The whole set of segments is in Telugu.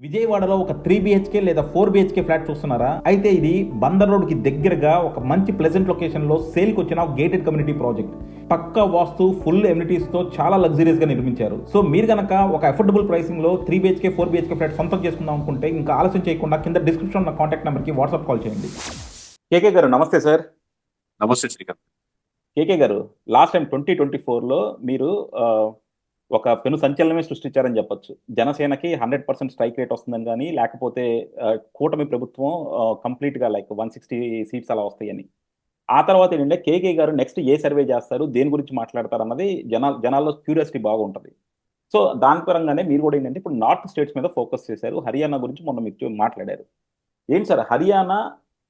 విజయవాడలో ఒక 3 బిహెచ్కే లేదా 4 బిహెచ్కే ఫ్లాట్ చూస్తున్నారా? అయితే ఇది బందర్ రోడ్కి దగ్గరగా ఒక మంచి ప్లెజెంట్ లొకేషన్లో సేల్కి వచ్చిన గేటెడ్ కమ్యూనిటీ ప్రాజెక్ట్. పక్కా వాస్తు, ఫుల్ ఎమ్యూనిటీస్తో చాలా లగ్జరీస్గా నిర్మించారు. సో మీరు కనుక ఒక అఫోర్డబుల్ ప్రైసింగ్లో 3 బిహెచ్కే 4 బిహెచ్కే ఫ్లాట్ సొంతం చేసుకుందాం అనుకుంటే ఇంకా ఆలస్యం చేయకుండా కింద డిస్క్రిప్షన్ ఉన్న కాంటాక్ట్ నెంబర్కి వాట్సాప్ కాల్ చేయండి. కేకే గారు నమస్తే సార్. నమస్తే శ్రీకాంత్. కేకే గారు, లాస్ట్ టైం 2024లో మీరు ఒక పెను సంచలనమే సృష్టించారని చెప్పొచ్చు. జనసేనకి 100% స్ట్రైక్ రేట్ వస్తుందని కానీ, లేకపోతే కూటమి ప్రభుత్వం కంప్లీట్‌గా లైక్ 160 సీట్స్ అలా వస్తాయని. ఆ తర్వాత ఏంటంటే కేకే గారు నెక్స్ట్ ఏ సర్వే చేస్తారు? దేని గురించి మాట్లాడతారన్నది జనాల్లో క్యూరియాసిటీ బాగుంటది. సో దాని పరంగానే మీరు కూడా ఏంటంటే ఇప్పుడు నార్త్ స్టేట్స్ మీద ఫోకస్ చేశారు. హర్యానా గురించి మొన్న మీరు మాట్లాడారు. ఏంటి సార్ హర్యానా,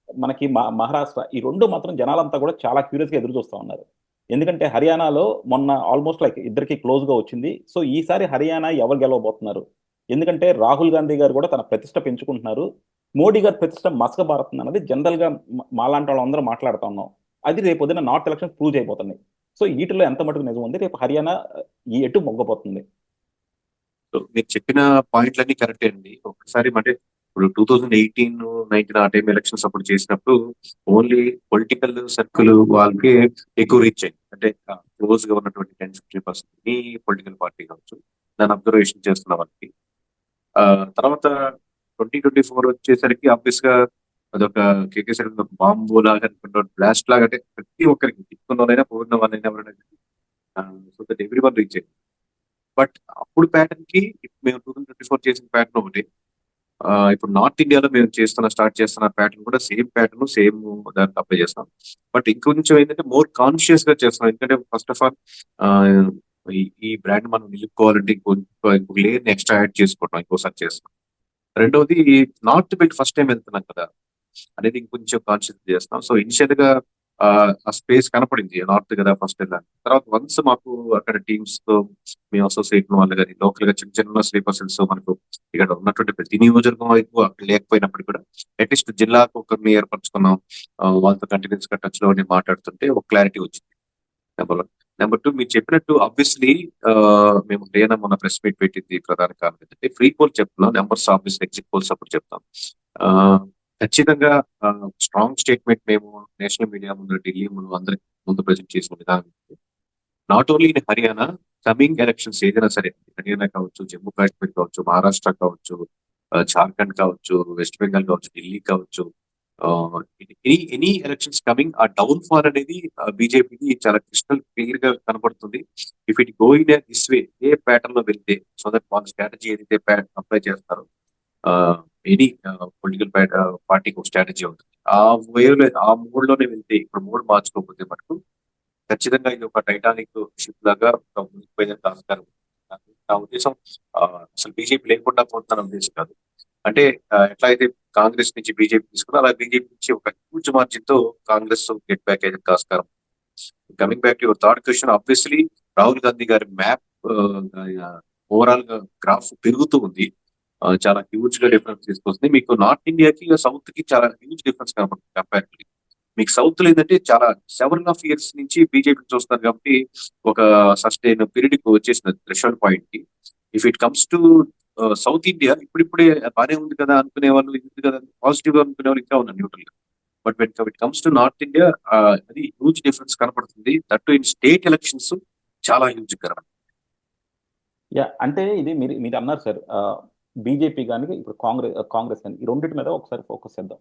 మనకి మహారాష్ట్ర ఈ 2 మాత్రం జనాలంతా కూడా చాలా క్యూరియస్‌గా ఎదురు చూస్తా ఉన్నారు. ఎందుకంటే హర్యానాలో మొన్న ఆల్మోస్ట్ లైక్ ఇద్దరికి క్లోజ్‌గా వచ్చింది. సో ఈసారి హర్యానా ఎవరు గెలవబోతున్నారు? ఎందుకంటే రాహుల్ గాంధీ గారు కూడా తన ప్రతిష్ట పెంచుకుంటున్నారు. మోడీ గారి ప్రతిష్ట మసకబారుతుంది అన్నది జనరల్‌గా మాలాంటి వాళ్ళందరం మాట్లాడుతా ఉన్నాం. అది రేపొద్దున నార్త్ ఎలక్షన్స్ ప్రూవ్ చేయబోతున్నాయి. సో ఈటిలో ఎంత మటుకు నిజం ఉంది? రేపు హర్యానా ఎటు మొగ్గబోతుంది? మీరు చెప్పిన పాయింట్లన్నీ కరెక్టే అండి. ఒక్కసారి అంటే ఇప్పుడు 2018, 19 ఆ టైం ఎలక్షన్స్ అప్పుడు చేసినప్పుడు ఓన్లీ పొలిటికల్ సర్కిల్ వాళ్ళకి ఎక్కువ రీచ్ అయింది. అంటే క్లోజ్ గా ఉన్నటువంటి 10-15% ఈ పొలిటికల్ పార్టీ కావచ్చు, దాని అబ్జర్వేషన్ చేస్తున్న వాళ్ళకి. తర్వాత 2024 వచ్చేసరికి ఆబ్వియస్ గా అదొక కేకే సైడ్ ఒక బాంబు లాగా బ్లాస్ట్ లాగా, అంటే ప్రతి ఒక్కరికి తిట్టుకున్న వాళ్ళైనా పోయిన వాళ్ళైనా ఎవరైనా so that every one reach అయింది. బట్ అప్పుడు ప్యాటర్న్ కి మేము 2024 చేసిన ప్యాటర్న్ ఒకటి. ఇప్పుడు నార్త్ ఇండియాలో మేము స్టార్ట్ చేస్తున్న ప్యాటర్న్ కూడా సేమ్ ప్యాటర్న్, సేమ్ దానికి అప్లై చేస్తాం. బట్ ఇంకొంచెం ఏంటంటే మోర్ కాన్షియస్ గా చేస్తాం. ఎందుకంటే ఫస్ట్ ఆఫ్ ఆల్ ఈ బ్రాండ్ మనం నిలుపుకోవాలంటే ఇంకొక లేయర్ ఎక్స్ట్రా యాడ్ చేసుకోవటం ఇంకోసారి చేస్తాం. రెండవది నార్త్ బెల్ట్ ఫస్ట్ టైం వెళ్తున్నాం కదా అనేది ఇంకొంచెం కాన్షియస్ చేస్తాం. సో ఇనిషియల్ గా ఆ స్పేస్ కనపడింది నార్త్ కదా ఫస్ట్ వెళ్ళాలి. తర్వాత వన్స్ మాకు అక్కడ టీమ్స్ తో మేము అసోసియేట్ వాళ్ళు కానీ లోకల్ గా చిన్న చిన్న స్లీపర్ సెల్స్ మనకు ఇక్కడ ఉన్నటువంటి ప్రతి నియోజకవర్గం వైపు అక్కడ లేకపోయినప్పటికీ కూడా అట్లీస్ట్ జిల్లాకు ఒకరిని ఏర్పరచుకున్నాం. వాళ్ళతో కంటిన్యూస్ గా టచ్ లో మాట్లాడుతుంటే ఒక క్లారిటీ వచ్చింది. నెంబర్ 1. నెంబర్ 2, మీరు చెప్పినట్టు ఆబ్వియస్లీ మేము లేనా మొన్న ప్రెస్ మీట్ పెట్టింది ప్రధాన కారణం ఏంటంటే ఫ్రీ పోల్ చెప్తున్నాం. నెంబర్స్ ఆబ్వియస్లీ ఎగ్జిట్ పోల్స్ అప్పుడు చెప్తాం. ఖచ్చితంగా స్ట్రాంగ్ స్టేట్మెంట్ మేము నేషనల్ మీడియా ముందు, ఢిల్లీ ముందు, అందరికి ముందు ప్రజెంట్ చేసిన విధానం not only in Haryana, coming elections ఏదైనా సరే, హర్యానా కావచ్చు, జమ్మూ కాశ్మీర్ కావచ్చు, మహారాష్ట్ర కావచ్చు, జార్ఖండ్ కావచ్చు, వెస్ట్ బెంగాల్ కావచ్చు, ఢిల్లీ కావచ్చు, ఎనీ ఎలక్షన్స్ కమింగ్, ఆ డౌన్ ఫాల్ అనేది బీజేపీకి చాలా క్రిస్టల్ క్లియర్ గా కనపడుతుంది. If it go in this way, A pattern లో వెళ్తే, సో దట్ వాళ్ళ స్ట్రాటజీ ఏదైతే అప్లై చేస్తారో, ఎనీ పొలిటికల్ పార్టీకి ఒక స్ట్రాటజీ ఉంటుంది. ఆ వేలో ఆ మోడ్ లోనే వెళ్తే, ఇప్పుడు మోడ్ మార్చుకోకపోతే మటుకు ఖచ్చితంగా ఇది ఒక టైటానిక్ షిప్ లాగా మునిగిపోయేందుకు ఆస్కారం ఉంది. నా ఉద్దేశం అసలు బీజేపీ లేకుండా పోతున్న ఉద్దేశం కాదు. అంటే ఎట్లా అయితే కాంగ్రెస్ నుంచి బీజేపీ తీసుకున్నా, అలా బీజేపీ నుంచి ఒక హ్యూజ్ మార్జిన్ తో కాంగ్రెస్ గెట్ బ్యాక్ అయ్యేందుకు ఆస్కారం. Coming back to your third question, obviously Rahul Gandhi గారి మ్యాప్ ఓవరాల్ గా గ్రాఫ్ పెరుగుతూ ఉంది. చాలా హ్యూజ్ గా డిఫరెన్స్ తీసుకొస్తుంది. మీకు నార్త్ ఇండియాకి సౌత్ కి చాలా హ్యూజ్ డిఫరెన్స్ కనపడుతుంది కంపారిటివ్లీ. మీకు సౌత్ లో ఏంటంటే చాలా 7.5 years నుంచి బీజేపీ చూస్తున్నారు కాబట్టి ఒక సస్టైన్ పీరియడ్ కి వచ్చేసిన థ్రెషోల్డ్ పాయింట్ కి. If it comes to south India, ఇప్పుడిప్పుడే బానే ఉంది కదా అనుకునే వాళ్ళు, ఇది కదా పాజిటివ్ గా అనుకునే వాళ్ళు ఇంకా ఉన్నారు న్యూట్రల్ గా. But when it comes to north India, అది హ్యూజ్ డిఫరెన్స్ కనపడుతుంది. దట్ ఇన్ స్టేట్ ఎలక్షన్స్ చాలా హ్యూజ్ కనపడుతుంది. యా, అంటే ఇది మీరు అన్నారు సార్, బీజేపీ కానీ ఇప్పుడు కాంగ్రెస్ కానీ ఈ రెండింటి మీద ఒకసారి ఫోకస్ చేద్దాం.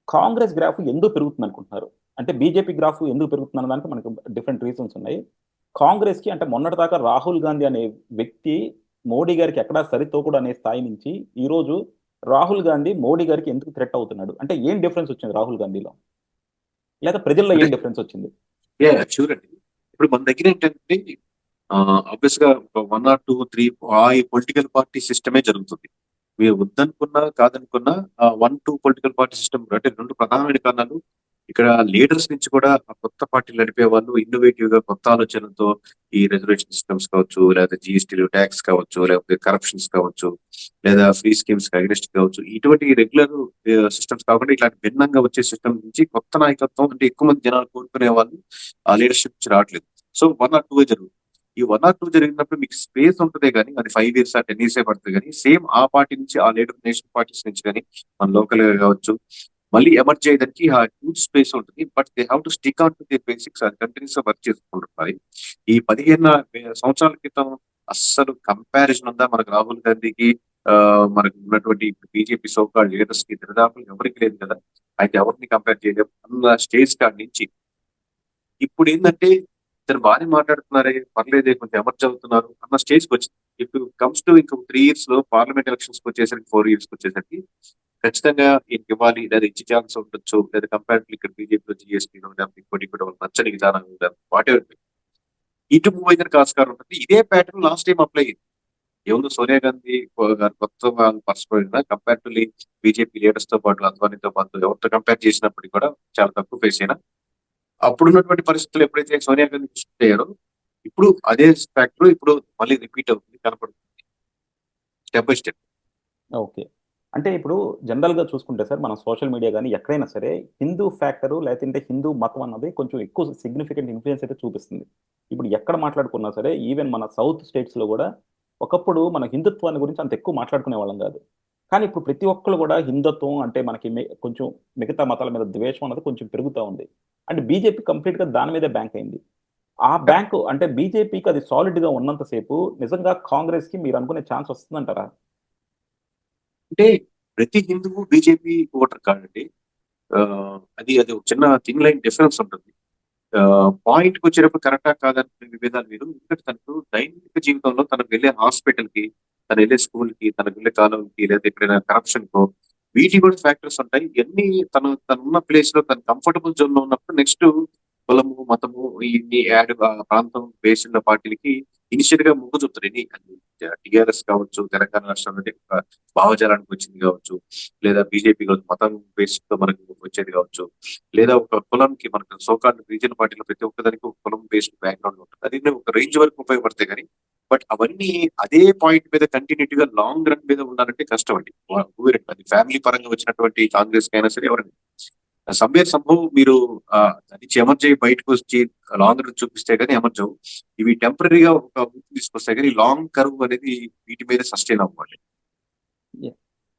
కాంగ్రెస్ గ్రాఫ్ ఎందుకు పెరుగుతుంది అనుకుంటున్నారు? అంటే బీజేపీ గ్రాఫ్ ఎందుకు పెరుగుతుంది అన్న దానికి మనకు డిఫరెంట్ రీజన్స్ ఉన్నాయి. కాంగ్రెస్కి అంటే మొన్నటిదాకా రాహుల్ గాంధీ అనే వ్యక్తి మోడీ గారికి ఎక్కడా సరితోకుడు అనే స్థాయి నుంచి ఈరోజు రాహుల్ గాంధీ మోడీ గారికి ఎందుకు థ్రెట్ అవుతున్నాడు? అంటే ఏం డిఫరెన్స్ వచ్చింది రాహుల్ గాంధీలో, లేదా ప్రజల్లో ఏం డిఫరెన్స్ వచ్చింది? చూడండి, ఇప్పుడు మన దగ్గర ఏంటంటే ఆబ్వియస్ గా 1 or 2, 3 ఆ పొలిటికల్ పార్టీ సిస్టమే జరుగుతుంది. మీరు వద్దనుకున్నా కాదనుకున్నా 1-2 పొలిటికల్ పార్టీ సిస్టమ్, అంటే 2 ప్రధానమైన కారణాలు. ఇక్కడ లీడర్స్ నుంచి కూడా ఆ కొత్త పార్టీలు నడిపే వాళ్ళు ఇన్నోవేటివ్ గా కొత్త ఆలోచనలతో ఈ రెజల్యూషన్ సిస్టమ్స్ కావచ్చు, లేదా జిఎస్టీలు, ట్యాక్స్ కావచ్చు, లేకపోతే కరప్షన్స్ కావచ్చు, లేదా ఫ్రీ స్కీమ్స్ అగెనిస్ట్ కావచ్చు, ఇటువంటి రెగ్యులర్ సిస్టమ్స్ కాకుండా ఇట్లాంటి భిన్నంగా వచ్చే సిస్టమ్ నుంచి కొత్త నాయకత్వం, అంటే ఎక్కువ మంది జనాలు కోరుకునే వాళ్ళు ఆ లీడర్షిప్ నుంచి రావట్లేదు. సో 1 or 2 జరుగుతుంది. ఈ 1 or 2 జరిగినప్పుడు మీకు స్పేస్ ఉంటదే కానీ అది 5 years 10 years పడుతుంది కానీ సేమ్ ఆ పార్టీ నుంచి ఆ లీడర్ నేషనల్ పార్టీస్ నుంచి కానీ మన లోకల్ కావచ్చు మళ్ళీ ఎమర్జ్ అయ్యేదానికి ఆ హ్యూజ్ స్పేస్ ఉంటుంది. But they have to stick on to the basics అది కంటిన్యూస్ గా వర్క్ చేసుకుంటున్నారు. ఈ 15 సంవత్సరాల క్రితం అస్సలు కంపారిజన్ ఉందా మనకు రాహుల్ గాంధీకి మనకు ఉన్నటువంటి బీజేపీ సోకాల్ లీడర్స్ కి దరిదాపులు ఎవరికి లేదు కదా. అయితే ఎవరిని కంపేర్ చేయలేము అన్న స్టేజ్ కాడి నుంచి ఇప్పుడు ఏంటంటే ఇతను బాగానే మాట్లాడుతున్నారే పర్లేదే కొంచెం ఎమర్జ్ అవుతున్నారు అన్న స్టేజ్కి వచ్చింది. ఇప్పుడు కమ్స్ టు ఇంకో 3 years లో పార్లమెంట్ ఎలక్షన్స్ వచ్చేసరికి 4 years వచ్చేసరికి ఖచ్చితంగా ఈయనకి ఇవ్వాలి లేదా ఇచ్చే ఛాన్స్ ఉండొచ్చు లేదా కంపారిటివ్ ఇక్కడ బీజేపీలో జిఎస్టీలో లేకపోతే ఇంకోటి కూడా వాళ్ళకి నచ్చని విధానం వాట్ ఎవర్ ఇటు మూవ్ అయితే ఆస్కారం ఉంటుంది. ఇదే ప్యాటర్న్ లాస్ట్ టైం అప్లై అయింది. ఏముందో సోనియా గాంధీ గారు కొత్త వాళ్ళు పర్సపోయినా కంపారిటివ్లీ బీజేపీ లీడర్స్ తో పాటు అద్వానీతో పాటు ఎవరితో కంపేర్ చేసినప్పటికీ కూడా చాలా తక్కువ ఫేస్ అయినా అప్పుడున్నటువంటి పరిస్థితులు ఎప్పుడైతే సోనియా గాంధీ షిఫ్ట్ అయ్యారో ఇప్పుడు అదే ఫ్యాక్టర్ ఇప్పుడు మళ్ళీ రిపీట్ అవుతుంది కనపడుతుంది స్టెప్ బై స్టెప్. ఓకే. అంటే ఇప్పుడు జనరల్‌గా చూసుకుంటే సార్ మనం సోషల్ మీడియా గాని ఎక్కడైనా సరే హిందూ ఫ్యాక్టరు లేదంటే హిందూ మతం అన్నది కొంచెం ఎక్కువ సిగ్నిఫికెంట్ ఇన్‌ఫ్లూయెన్స్ అయితే చూపిస్తుంది. ఇప్పుడు ఎక్కడ మాట్లాడుకున్నా సరే ఈవెన్ మన సౌత్ స్టేట్స్‌లో గూడా ఒకప్పుడు మన హిందుత్వాన్ని గురించి అంత ఎక్కువ మాట్లాడుకునేవాళ్ళం గాదు. కానీ ఇప్పుడు ప్రతి ఒక్కళ్ళు గూడా హిందుత్వం అంటే మనకి కొంచెం మిగతా మతాల మీద ద్వేషం అన్నది కొంచెం పెరుగుతా ఉంది. అండ్ బీజేపీ కంప్లీట్‌గా దాని మీదే బ్యాంక్ అయింది. ఆ బ్యాంకు అంటే బీజేపీకి అది సాలిడ్‌గా ఉన్నంత సేపు నిజంగా కాంగ్రెస్‌కి మీరు అనుకునే ఛాన్స్ వస్తుందంటారా? అంటే ప్రతి హిందువు బీజేపీ ఓటర్ కాదండి. అది అది ఒక చిన్న థింగ్ లైన్ డిఫరెన్స్ ఉంటుంది. పాయింట్ కి వచ్చేటప్పుడు కరెక్టా కాదని విభేదాలు వేరు. ఎందుకంటే తనకు దైనిక జీవితంలో తనకు వెళ్ళే హాస్పిటల్ కి తను వెళ్ళే స్కూల్ కి తనకు వెళ్ళే కాలంకి లేదా ఎక్కడైనా కరప్షన్ కో వీటి కూడా ఫ్యాక్టర్స్ ఉంటాయి. ఇవన్నీ తను ఉన్న ప్లేస్ లో తను కంఫర్టబుల్ జోన్ లో ఉన్నప్పుడు నెక్స్ట్ కులము మతము ఇన్ని యాడ్ ప్రాంతం బేస్డ్ పార్టీలకి ఇనిషియల్ గా మొగ్గు చూపుతారు. టిఆర్ఎస్ కావచ్చు తెలంగాణ రాష్ట్రంలో భావజాలానికి వచ్చింది కావచ్చు లేదా బీజేపీ మతం బేస్డ్ తో మనకు వచ్చేది కావచ్చు లేదా ఒక కులంకి మనకు సోకాల్ రీజనల్ పార్టీలో ప్రతి ఒక్కదానికి ఒక కులం బేస్డ్ బ్యాక్గ్రౌండ్ ఉంటుంది. అది ఒక రేంజ్ వరకు ఉపయోగపడతాయి కానీ బట్ అవన్నీ అదే పాయింట్ మీద కంటిన్యూటీ గా లాంగ్ రన్ మీద ఉండాలంటే కష్టం అండి. అది ఫ్యామిలీ పరంగా వచ్చినటువంటి కాంగ్రెస్ కి అయినా సరే ఎవరైనా సమ్వేర్ సంభవ్ మీరు అది ఎమర్జ్ అయ్యి బయటకు వచ్చి లాంగ్ రన్ చూపిస్తే కానీ ఎమర్జ్ అవ్వు. ఇవి టెంపరీగా ఒక తీసుకొస్తాయి కానీ లాంగ్ కర్వ్ అనేది వీటి మీద సస్టైన్ అవ్వాలి.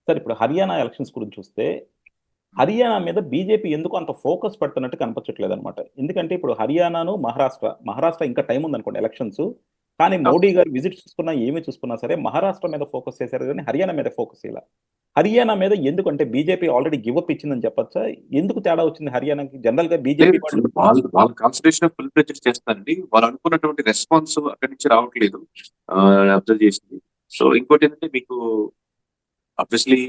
సార్ ఇప్పుడు హర్యానా ఎలక్షన్స్ గురించి చూస్తే హర్యానా మీద బీజేపీ ఎందుకు అంత ఫోకస్ పెడుతున్నట్టు కనిపించట్లేదు అనమాట. ఎందుకంటే ఇప్పుడు హర్యానాను మహారాష్ట్ర ఇంకా టైం ఉందనుకోండి ఎలక్షన్స్. కానీ మోడీ గారు విజిట్ చూసుకున్నా ఏమి చూసుకున్నా సరే మహారాష్ట్ర మీద ఫోకస్ చేశారు కానీ హర్యానా మీద ఫోకస్ ఇలా. హర్యానా మీద ఎందుకంటే బీజేపీ ఆల్రెడీ గివప్ ఇచ్చిందని చెప్పొచ్చా? ఎందుకు తేడా వచ్చింది హర్యానాకి? జనరల్ గా బీజేపీ వాళ్ళ కాన్సన్ట్రేషన్ ఫుల్ ప్రెజర్ చేస్తారండి. వాళ్ళు అనుకున్నటువంటి రెస్పాన్స్ అక్కడి నుంచి రావట్లేదు అబ్జర్వ్ చేసింది. సో ఇంకోటి ఏంటంటే మీకు ఆబ్వియస్లీ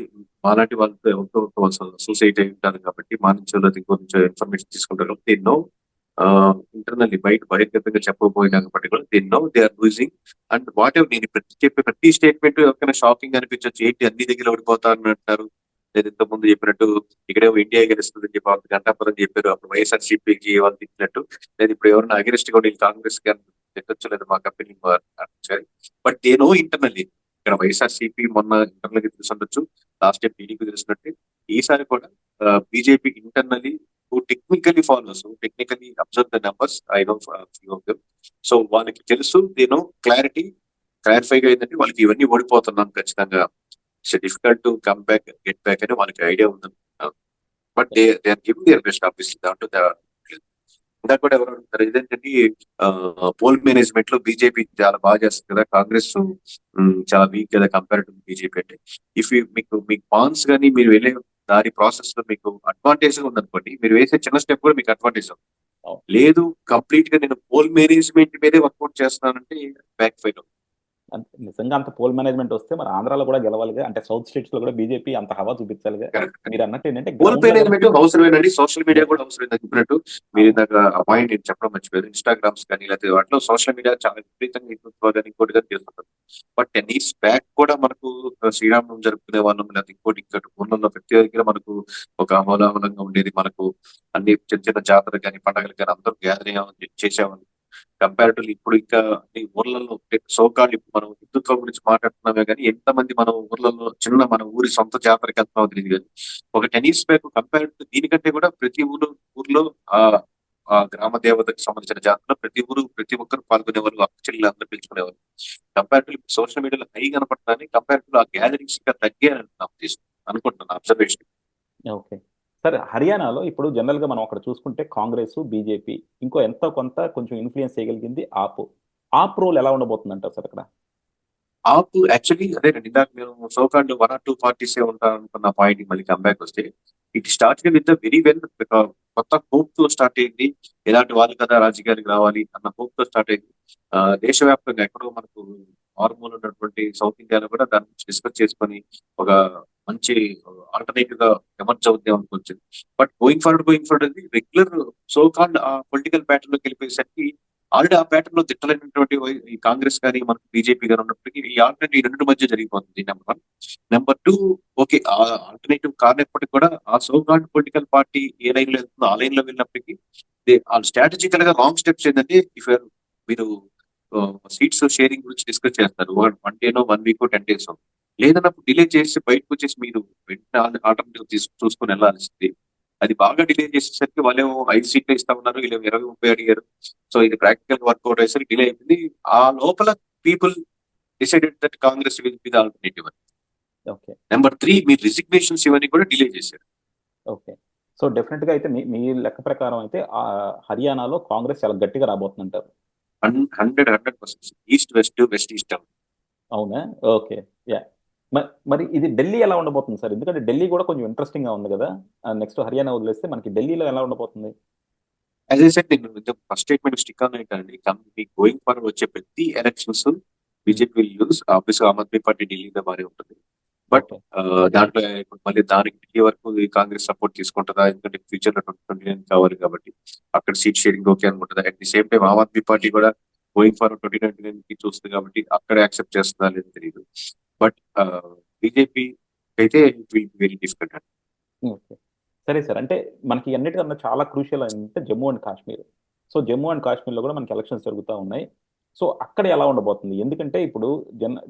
మాలాంటి వాళ్ళతో ఎవరితో అసోసియేట్ అయి ఉంటారు కాబట్టి మా నుంచి వాళ్ళ ఇంకో నుంచి ఇన్ఫర్మేషన్ తీసుకుంటారు కాబట్టి ఎన్నో ఇంటర్నల్లీ బహిర్గతంగా చెప్పకపోయినప్పటికీ కూడా ఎన్నో they are losing. And whatever నేను చెప్పే ప్రతి స్టేట్మెంట్ ఎవరికైనా షాకింగ్ అనిపించవచ్చు. ఏంటి అన్ని దగ్గర ఓడిపోతారని అంటారు. లేదా ఇంత ముందు చెప్పినట్టు ఇక్కడేమో ఇండియా గెలుస్తుందని చెప్పి వాళ్ళు గంటాపురం చెప్పారు. అప్పుడు వైఎస్ఆర్సీపీకి వాళ్ళు తిట్టినట్టు లేదా ఇప్పుడు ఎవరైనా అగెనిస్ట్ కూడా కాంగ్రెస్ కి తిట్టచ్చు లేదా మా company but they know internally ఇక్కడ వైఎస్ఆర్సీపీ మొన్న ఇంటర్నల్ గా తెలిసి ఉండొచ్చు. లాస్ట్ టైం టీడీపీ తెలిసినట్టు ఈసారి కూడా BJP internally technically follows technically observe the numbers I know few of them. So వాళ్ళకి తెలుసు దే నో క్లారిఫైగా ఏంటంటే వాళ్ళకి ఇవన్నీ ఓడిపోతున్నాం ఖచ్చితంగా it's difficult to come back get back అని వాళ్ళకి ఐడియా ఉంది. But they are giving their best obviously దాంట్లో ఇందాక కూడా ఎవరు అడుగుతారు ఇదేంటంటే పోల్ మేనేజ్మెంట్ లో బీజేపీ చాలా బాగా చేస్తుంది కదా కాంగ్రెస్ చాలా వీక్ కదా కంపేర్ టు బీజేపీ అంటే ఇఫ్ మీకు పాన్స్ కానీ మీరు వెళ్ళే దాని ప్రాసెస్ లో మీకు అడ్వాంటేజ్ గా ఉందనుకోండి మీరు వేసే చిన్న స్టెప్ కూడా మీకు అడ్వాంటేజ్ అవుతుంది. లేదు కంప్లీట్ గా నేను పోల్ మేనేజ్మెంట్ మీదే వర్కౌట్ చేస్తున్నానంటే బ్యాక్ ఫైర్ అవుతుంది. నిజంగా అంత పోల్ మేనేజ్మెంట్ వస్తే మరి ఆంధ్రాలో కూడా గెలవాలిగా. అంటే సౌత్ స్టేట్స్ లో కూడా బీజేపీ అంత హవా చూపించాలిగా. మీరు అన్నట్టు ఏంటంటే పోల్ మేనేజ్మెంట్ అవసరమేనండి. సోషల్ మీడియా కూడా అవసరం చెప్పినట్టు మీరు ఇందాక ఆ పాయింట్ నేను చెప్పడం మర్చిపోయారు. ఇన్స్టాగ్రామ్స్ కానీ లేకపోతే వాటిలో సోషల్ మీడియా చాలా విపరీతంగా ఇంకోటి చేస్తుంటారు. బట్ 10 years బ్యాక్ కూడా మనకు శ్రీరామం జరుపుకునే వాళ్ళం లేకపోతే ఇంకోటి ఊళ్ళలో ప్రతి దగ్గర మనకు ఒక అమూలామూలంగా ఉండేది. మనకు అన్ని చిన్న చిన్న జాతర కానీ పండుగలు కానీ అందరూ గ్యాదరింగ్ చేసేవాళ్ళు. కంపారిటివ్లీ ఇప్పుడు ఇంకా ఊర్లలో సోకాళ్ళు ఇప్పుడు మనం హిందుత్వం గురించి మాట్లాడుతున్నామే కానీ ఎంతమంది మనం ఊర్లలో మన ఊరి సొంత జాతరకి వెళ్తున్నామో తెలియదు కానీ ఒక 10 years బ్యాక్ కంపేర్ దీనికంటే కూడా ప్రతి ఊర్లో ఆ ఆ గ్రామ దేవతకు సంబంధించిన జాతరలో ప్రతి ఒక్కరు పాల్గొనేవారు, అక్క చెల్లెలు అందరూ పిలుచుకునేవారు. కంపారిటివ్ సోషల్ మీడియాలో హై కనపడతాన్ని కంపారిటివ్ ఆ గ్యాదరింగ్స్ ఇంకా తగ్గాయని నా ఉద్దేశం అనుకుంటున్నాను అబ్జర్వేషన్. ఓకే. సరే హర్యానాలో ఇప్పుడు జనరల్‌గా మనం అక్కడ చూసుకుంటే కాంగ్రెసు, బీజేపీ ఇంకో ఎంతో కొంత కొంచెం ఇన్‌ఫ్లూయెన్స్ చేయగలిగింది ఆప్. ఆప్ రోల్ ఎలా ఉండబోతుందంటారు సార్ అక్కడ? ఆప్ యాక్చువల్లీ అదేనండి ఇందాక మేము సోకాల్డ్ 1 ఆర్ 2 పార్టీసే ఉంటారనుకున్న పాయింట్‌కి మళ్ళీ కంబ్యాక్ వస్తే, it started with very well కొత్త హోప్‌తో స్టార్ట్ అయింది. ఇలాంటి వాళ్ళు కదా రాజకీయాలకు రావాలి అన్న హోప్‌తో స్టార్ట్ అయింది. దేశవ్యాప్తంగా ఎక్కడో మనకు మారుమూల ఉన్నటువంటి సౌత్ ఇండియాలో కూడా దాని గురించి డిస్కస్ చేసుకొని ఒక మంచి ఆల్టర్‌నేటివ్ గా ఎమర్జ్ అవుద్దేమో అనుకొచ్చింది. బట్ గోయింగ్ ఫార్వర్డ్ అది రెగ్యులర్ సోకాల్డ్ పొలిటికల్ ప్యాటర్న్ లోకి వెళ్ళిపోయేసరికి ఆల్రెడీ ఆ ప్యాటర్న్ లో తిట్టలేనటువంటి ఈ కాంగ్రెస్ కానీ మనకు బీజేపీ కానీ ఉన్నప్పటికీ ఈ ఆల్టర్నేటివ్ ఈ రెండు మధ్య జరిగిపోతుంది నెంబర్ 1. నెంబర్ 2, ఓకే ఆ ఆల్టర్నేటివ్ కానప్పటికీ కూడా ఆ సోకాల్డ్ పొలిటికల్ పార్టీ ఏ లైన్ లో వెళ్తుందో ఆ లైన్ లో వెళ్ళినప్పటికీ వాళ్ళు స్ట్రాటజికల్ గా రాంగ్ స్టెప్స్ ఏంటంటే మీరు సీట్స్ షేరింగ్ గురించి డిస్కస్ చేస్తారు 1 డేనో 1 వీక్ 10 డేస్ లేదన్నప్పుడు డిలే చేసి బయటకు వచ్చేసి మీరు వెంటనే ఆల్టర్నేటివ్ చూసుకొని వెళ్ళాల్సింది. అది బాగా డిలే చేసేసరికి వాళ్ళేమో 5 సీట్లు ఇస్తా ఉన్నారు, వీళ్ళు 20-30 అడిగారు. సో ఇది ప్రాక్టికల్ వర్కౌట్ అయ్యేసరికి డిలే అయిపోయింది. ఆ లోపల people decided that Congress will be the alternative అని. ఓకే. నెంబర్ 3, మీ రిజిగ్నేషన్స్ ఇవన్నీ కూడా డిలే చేశారు. ఓకే. సో డెఫినిట్‌గా అయితే మీ మీ లెక్క ప్రకారం అయితే హర్యానాలో కాంగ్రెస్ చాలా గట్టిగా రాబోతుందంటారు. 100% ఈస్ట్ వెస్ట్, వెస్ట్ ఈస్ట్. అవునా? ఓకే. యాహ్! మరి ఇది ఢిల్లీ ఎలా ఉండబోతుంది సార్? ఎందుకంటే ఢిల్లీ గూడా కొంచెం ఇంట్రెస్టింగ్‌గా ఉంది గదా! నెక్స్ట్ హర్యానా వదిలేస్తే మనకి ఢిల్లీలో ఎలా ఉండబోతుంది? యాజ్ ఐ సెడ్ నేను ఫస్ట్ స్టేట్మెంట్ స్టిక్ ఆన్ ఏంటండి గోయింగ్ ఫార్వర్డ్ వచ్చే ప్రతి ఎలక్షన్స్ హ్మ్. BJP will lose. ఆబ్వియస్‌గా ఆమ్ ఆద్మీ పార్టీ ఢిల్లీలో బానే ఉంటుంది. But okay. దాంట్లో ఇప్పుడు మళ్ళీ దానికి ఢిల్లీ వరకు ఈ కాంగ్రెస్ సపోర్ట్ తీసుకుంటుందా? ఎందుకంటే ఫ్యూచర్ లో 2029 కావాలి కాబట్టి అక్కడ సీట్ షేరింగ్ ఓకే అనుకుంటుందా? At the same time Aam Aadmi Party కూడా గోయింగ్ ఫార్వర్డ్ 2029 కి చూస్తుంది కాబట్టి అక్కడ యాక్సెప్ట్ చేస్తుందా లేదో తెలియదు. బట్ బీజేపీ అయితే ఇట్ విల్ వెరీ డిఫికల్ట్ అండి. ఓకే. సరే సార్. అంటే మనకి అన్నిటికన్నా చాలా క్రూషియల్ ఏంటంటే Jammu and Kashmir. So, Jammu and కాశ్మీర్‌లో గూడా మనకి ఎలక్షన్స్ జరుగుతా ఉన్నాయి. సో, అక్కడ ఎలా ఉండబోతుంది? ఎందుకంటే ఇప్పుడు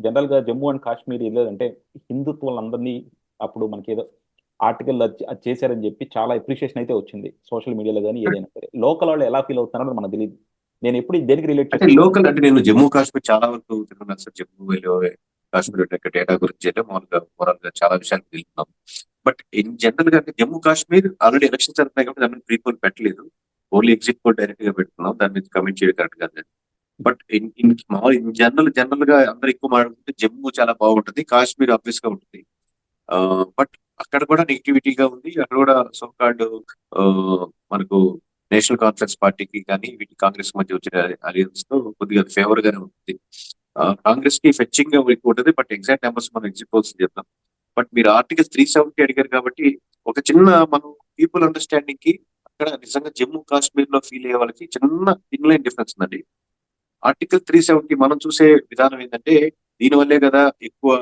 జనరల్‌గా జమ్మూ అండ్ కాశ్మీర్ ఏలేదంటే హిందుత్వులందరినీ అప్పుడు మనకేదో ఆర్టికల్ అది చేశారని జెప్పి చాలా అప్రిషియేషన్ అయితే వచ్చింది. సోషల్ మీడియాలో గాని ఏదైనా సరే. లోకల్ వాళ్ళు ఎలా ఫీల్ అవుతున్నారో మనకు తెలీదు. నేనెప్పుడు దేనికి రిలేట్ అంటే చేసుకుంటానంటే లోకల్ అంటే నేను జమ్మూ కాశ్మీర్ చాలా వరకు తిరుగున్నాను సార్. జమ్మూ కాశ్మీర్ యొక్క డేటా గురించి అయితే మామూలుగా ఓవరాల్ గా చాలా విషయాలు తెలుసుకున్నాం. బట్ ఇన్ జనరల్ గా అంటే జమ్మూ కాశ్మీర్ ఆల్రెడీ ఎలక్షన్స్ జరుగుతున్నాయి కాబట్టి దాని మీద ప్రీ పోల్ పెట్టలేదు. ఓన్లీ ఎగ్జిట్ పోల్ డైరెక్ట్ గా పెట్టుకున్నాం. దాని మీద కమెంట్ చేయడం కరెక్ట్ కాదు. బట్ జనరల్ గా అందరు ఎక్కువ మాట్లాడుతుంటే జమ్మూ చాలా బాగుంటుంది, కాశ్మీర్ ఆబ్వియస్ గా ఉంటుంది. బట్ అక్కడ కూడా నెగిటివిటీగా ఉంది. అక్కడ కూడా సో కాల్డ్ మనకు నేషనల్ కాన్ఫరెన్స్ పార్టీకి కానీ వీటి కాంగ్రెస్ మధ్య వచ్చిన అలయన్స్ తో కొద్దిగా ఫేవర్ గానే ఉంటుంది. కాంగ్రెస్ కి ఫెచ్చింగ్ గా ఎక్కువ ఉంటుంది. బట్ ఎగ్జాక్ట్ నెంబర్స్ మనం ఎగ్జిట్ పోల్స్ చెప్తాం. బట్ మీరు ఆర్టికల్ 370 అడిగారు కాబట్టి ఒక చిన్న మనం పీపుల్ అండర్స్టాండింగ్ కి అక్కడ నిజంగా జమ్మూ కాశ్మీర్ లో ఫీల్ అయ్యే వాళ్ళకి చిన్న ఇన్లైన్ డిఫరెన్స్ ఉందండి. ఆర్టికల్ 370 మనం చూసే విధానం ఏంటంటే దీనివల్లే కదా ఎక్కువ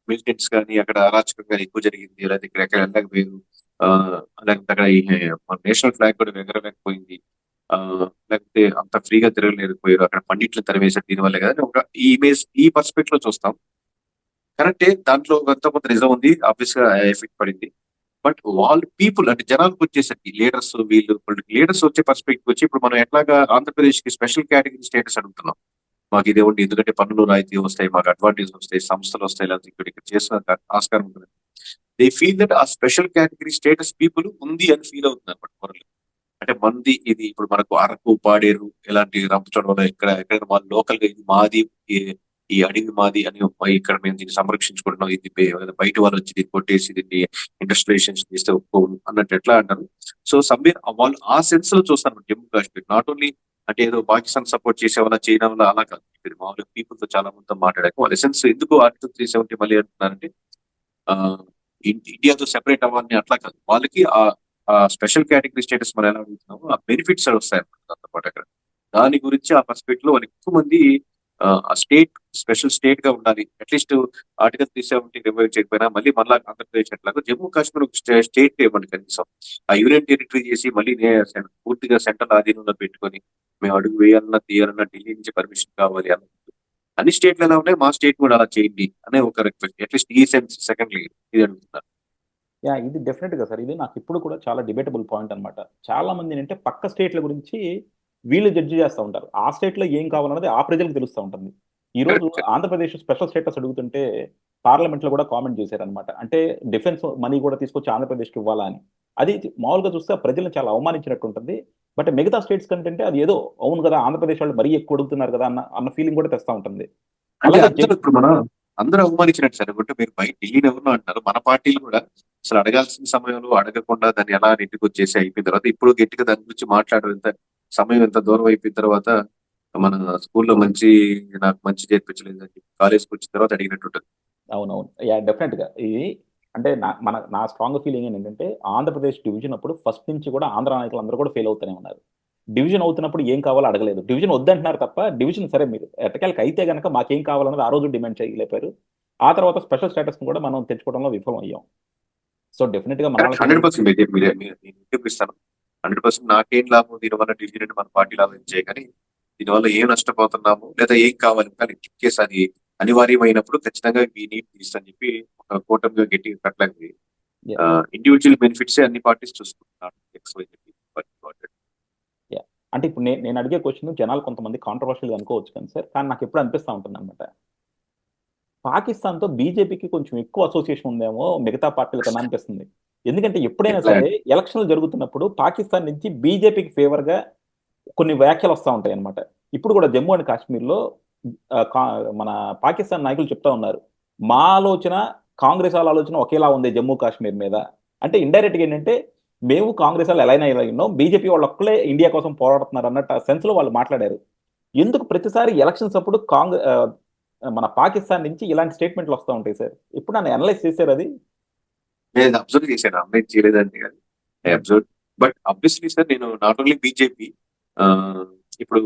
మిలిటెంట్స్ కానీ అక్కడ అరాచకం కానీ ఎక్కువ జరిగింది, లేకపోతే ఇక్కడ ఎక్కడ వెళ్ళకపోయారు, ఆ, లేకపోతే అక్కడ మన నేషనల్ ఫ్లాగ్ కూడా ఎగరలేకపోయింది, ఆ, లేకపోతే అంత ఫ్రీగా తిరగలేకపోయారు, అక్కడ పండిట్లు తరివేశారు దీనివల్లే కదా అని ఒక ఈ ఇమేజ్ ఈ పర్స్పెక్ట్ లో చూస్తాం. కరెక్టే, దాంట్లో ఎంతో కొంత నిజం ఉంది, ఆబ్వియస్ గా ఎఫెక్ట్ పడింది. బట్ వాళ్ళు పీపుల్ అంటే జనాలకు వచ్చేసరికి లీడర్స్ వీళ్ళు లీడర్స్ వచ్చే పర్స్పెక్టివ్ వచ్చి ఇప్పుడు మనం ఎట్లాగా ఆంధ్రప్రదేశ్ కి స్పెషల్ కేటగిరీ స్టేటస్ అడుగుతున్నాం. మాకు ఇది ఇవ్వండి ఎందుకంటే పన్నులు రాయితీ వస్తాయి, మాకు అడ్వాంటేజ్ వస్తాయి, సంస్థలు వస్తాయి, లేకపోతే ఇక్కడ చేసిన ఆస్కారం ఉంటుంది. దే ఫీల్ దట్ ఆ స్పెషల్ కేటగిరీ స్టేటస్ పీపుల్ ఉంది అని ఫీల్ అవుతుంది అనమాట మొరలు. అంటే మంది ఇది ఇప్పుడు మనకు అరకు, పాడేరు ఇలాంటి రంపచోడవరం ఇక్కడ ఎక్కడ వాళ్ళు లోకల్ గా ఇది మాది, ఈ ఈ అడవి మాది అని ఇక్కడ మేము దీన్ని సంరక్షించుకుంటున్నాం, ఇది బయట వాళ్ళు వచ్చి దీన్ని కొట్టేసి దీన్ని ఇండస్ట్రియలైజేషన్ చేస్తే ఒప్పుకోము అన్నట్టు ఎట్లా అంటారు. సో సమ్వేర్ వాళ్ళు ఆ సెన్స్ లో చూస్తారు జమ్మూ కాశ్మీర్. నాట్ ఓన్లీ అంటే ఏదో పాకిస్తాన్ సపోర్ట్ చేసే వల్ల చేయడం వల్ల అలా కాదు. ఇది మామూలుగా పీపుల్ తో చాలా మందితో మాట్లాడాక వాళ్ళ ఎసెన్స్ ఎందుకు ఆర్టికల్ 370 మళ్ళీ అంటున్నారంటే ఆ ఇండియాతో సెపరేట్ అవ్వాలని అట్లా కాదు. వాళ్ళకి ఆ స్పెషల్ కేటగిరీ స్టేటస్ మనం ఎలా అడుగుతున్నామో ఆ బెనిఫిట్స్ వస్తాయి అన్నమాట దాంతో పాటు అక్కడ. దాని గురించి ఆ పర్స్పెక్ట్ లో వాళ్ళు ఎక్కువ మంది ఆ స్టేట్ స్పెషల్ స్టేట్ గా ఉండాలి. అట్లీస్ట్ ఆర్టికల్ 370 రివైవ్ చేయకపోయినా మళ్ళీ మళ్ళా ఆంధ్రప్రదేశ్ అట్లాగా జమ్మూ కాశ్మీర్ ఒక స్టేట్ ఇవ్వండి కనీసం. ఆ యూనియన్ టెరిటరీ చేసి మళ్ళీ పూర్తిగా సెంట్రల్ ఆధీనంలో పెట్టుకొని మేము అడుగు వేయాలన్నా తీయాలన్నా ఢిల్లీ నుంచి పర్మిషన్ కావాలి అన్న అన్ని స్టేట్లు ఎలా ఉన్నాయి మా స్టేట్ కూడా అలా చేయండి అనే ఒక రిక్వెస్ట్. అట్లీస్ట్ ఈ సెన్స్ సెకండ్లీ ఇది అడుగుతున్నారు. ఇది డెఫినెట్గా సార్, ఇది నాకు ఇప్పుడు కూడా చాలా డిబేటబుల్ పాయింట్ అనమాట. చాలా మంది ఏంటంటే పక్క స్టేట్ల గురించి వీళ్ళు జడ్జి చేస్తూ ఉంటారు, ఆ స్టేట్లో ఏం కావాలన్నది ఆ ప్రజలకు తెలుస్తూ ఉంటుంది. ఈ రోజు correct sir. Andhra Pradesh special status అడుగుతుంటే పార్లమెంట్లో కూడా కామెంట్ చేశారనమాట. అంటే డిఫెన్స్ మనీ కూడా తీసుకొచ్చి ఆంధ్రప్రదేశ్కి ఇవ్వాలా అని. అది మామూలుగా చూస్తే ఆ ప్రజలను చాలా అవమానించినట్టు ఉంటుంది. బట్ మిగతా స్టేట్స్ కంటే అది ఏదో అవును కదా, ఆంధ్రప్రదేశ్ వాళ్ళు మరీ ఎక్కువ అడుగుతున్నారు కదా అన్న అన్న ఫీలింగ్ కూడా తెస్తూ ఉంటుంది. అంటే అలాగే అందరూ ఇప్పుడు అందరూ అవమానించినట్టు సార్. అంటే మీరు బయట ఢిల్లీని ఎవరినో అంటారు, మన పార్టీలు కూడా అసలు అడగాల్సిన సమయంలో అడగకుండా దాన్ని ఎలా నెట్టుకు వచ్చేసి అయిపోయిన తర్వాత ఇప్పుడు గట్టిగా దాని గురించి మాట్లాడడం ఎంత సమయం ఎంత దూరం అయిపోయిన తర్వాత మన స్కూల్లో నాకు మంచి చేర్పించలేదు అని చెప్పి కాలేజ్కి వచ్చిన తర్వాత అడిగినట్టు ఉంటుంది. అవునవును, డెఫినెట్గా ఇది అంటే నా స్ట్రాంగ్ ఫీలింగ్ ఏంటంటే ఆంధ్రప్రదేశ్ డివిజన్ అప్పుడు ఫస్ట్ నుంచి కూడా ఆంధ్ర నాయకులు అందరూ కూడా ఫెయిల్ అవుతూనే ఉన్నారు. డివిజన్ అవుతున్నప్పుడు ఏం కావాలో అడగలేదు, డివిజన్ వద్దంటున్నారు తప్ప డివిజన్ సరే మీరు ఎట్టకేలకు అయితే కనుక మాకేం కావాలన్నది ఆ రోజు డిమాండ్ చేయలేపారు. ఆ తర్వాత స్పెషల్ స్టేటస్ కూడా మనం తెచ్చుకోవడంలో విఫలం అయ్యాం. సో డెఫినెట్ గా మన కరెక్ట్, వాళ్ళకి 100% నేను చూపిస్తాను. 100% నాకేం లాభం దీనివల్ల డివిజన్ మన పార్టీ లాభం చేయ, కానీ దీనివల్ల ఏం నష్టపోతున్నాము లేదా ఏం కావాలి, కానీ ఇన్ కేసు అది అనివార్యమైనప్పుడు ఖచ్చితంగా ఈ నీట్ తీస్తా అని చెప్పి ఒక కూటమిగా గట్టిగా కట్టలేదు. Yeah, ఇండివిజువల్ బెనిఫిట్స్ అన్ని పార్టీస్ చూసుకుంటున్నారు. yeah. అంటే ఇప్పుడు నేను అడిగే క్వశ్చన్ జనాలు కొంతమంది కాంట్రవర్షియల్ అనుకోవచ్చు కానీ సార్, కానీ నాకు ఎప్పుడు అనిపిస్తూ ఉంటుంది అనమాట, పాకిస్తాన్తో బీజేపీకి కొంచెం ఎక్కువ అసోసియేషన్ ఉందేమో మిగతా పార్టీల కన్నా అనిపిస్తుంది. ఎందుకంటే ఎప్పుడైనా ఎట్లా సరే ఎలక్షన్లు జరుగుతున్నప్పుడు పాకిస్తాన్ నుంచి బీజేపీకి ఫేవర్గా కొన్ని వ్యాఖ్యలు వస్తూ ఉంటాయి అనమాట. ఇప్పుడు కూడా జమ్మూ అండ్ కాశ్మీర్లో మన పాకిస్తాన్ నాయకులు చెప్తా ఉన్నారు, మా ఆలోచన కాంగ్రెస్ వాళ్ళ ఆలోచన ఒకేలా ఉంది జమ్మూ కాశ్మీర్ మీద. అంటే ఇండైరెక్ట్గా ఏంటంటే మేము కాంగ్రెస్ వాళ్ళు ఎలా అయినా బీజేపీ వాళ్ళు ఒక్కలే ఇండియా కోసం పోరాడుతున్నారు అన్నట్టు ఆ సెన్స్లో వాళ్ళు మాట్లాడారు. ఎందుకు ప్రతిసారి ఎలక్షన్స్ అప్పుడు మన పాకిస్తాన్ నుంచి ఇలాంటి స్టేట్మెంట్లు వస్తూ ఉంటాయి సార్? ఎప్పుడు నన్ను అనలైజ్ చేశారు అది? నేను అబ్జర్వ్ చేశాను, అమ్మాయి చేయలేదండి కానీ I observe. But obviously sir, నేను నాట్ ఓన్లీ బీజేపీ, ఇప్పుడు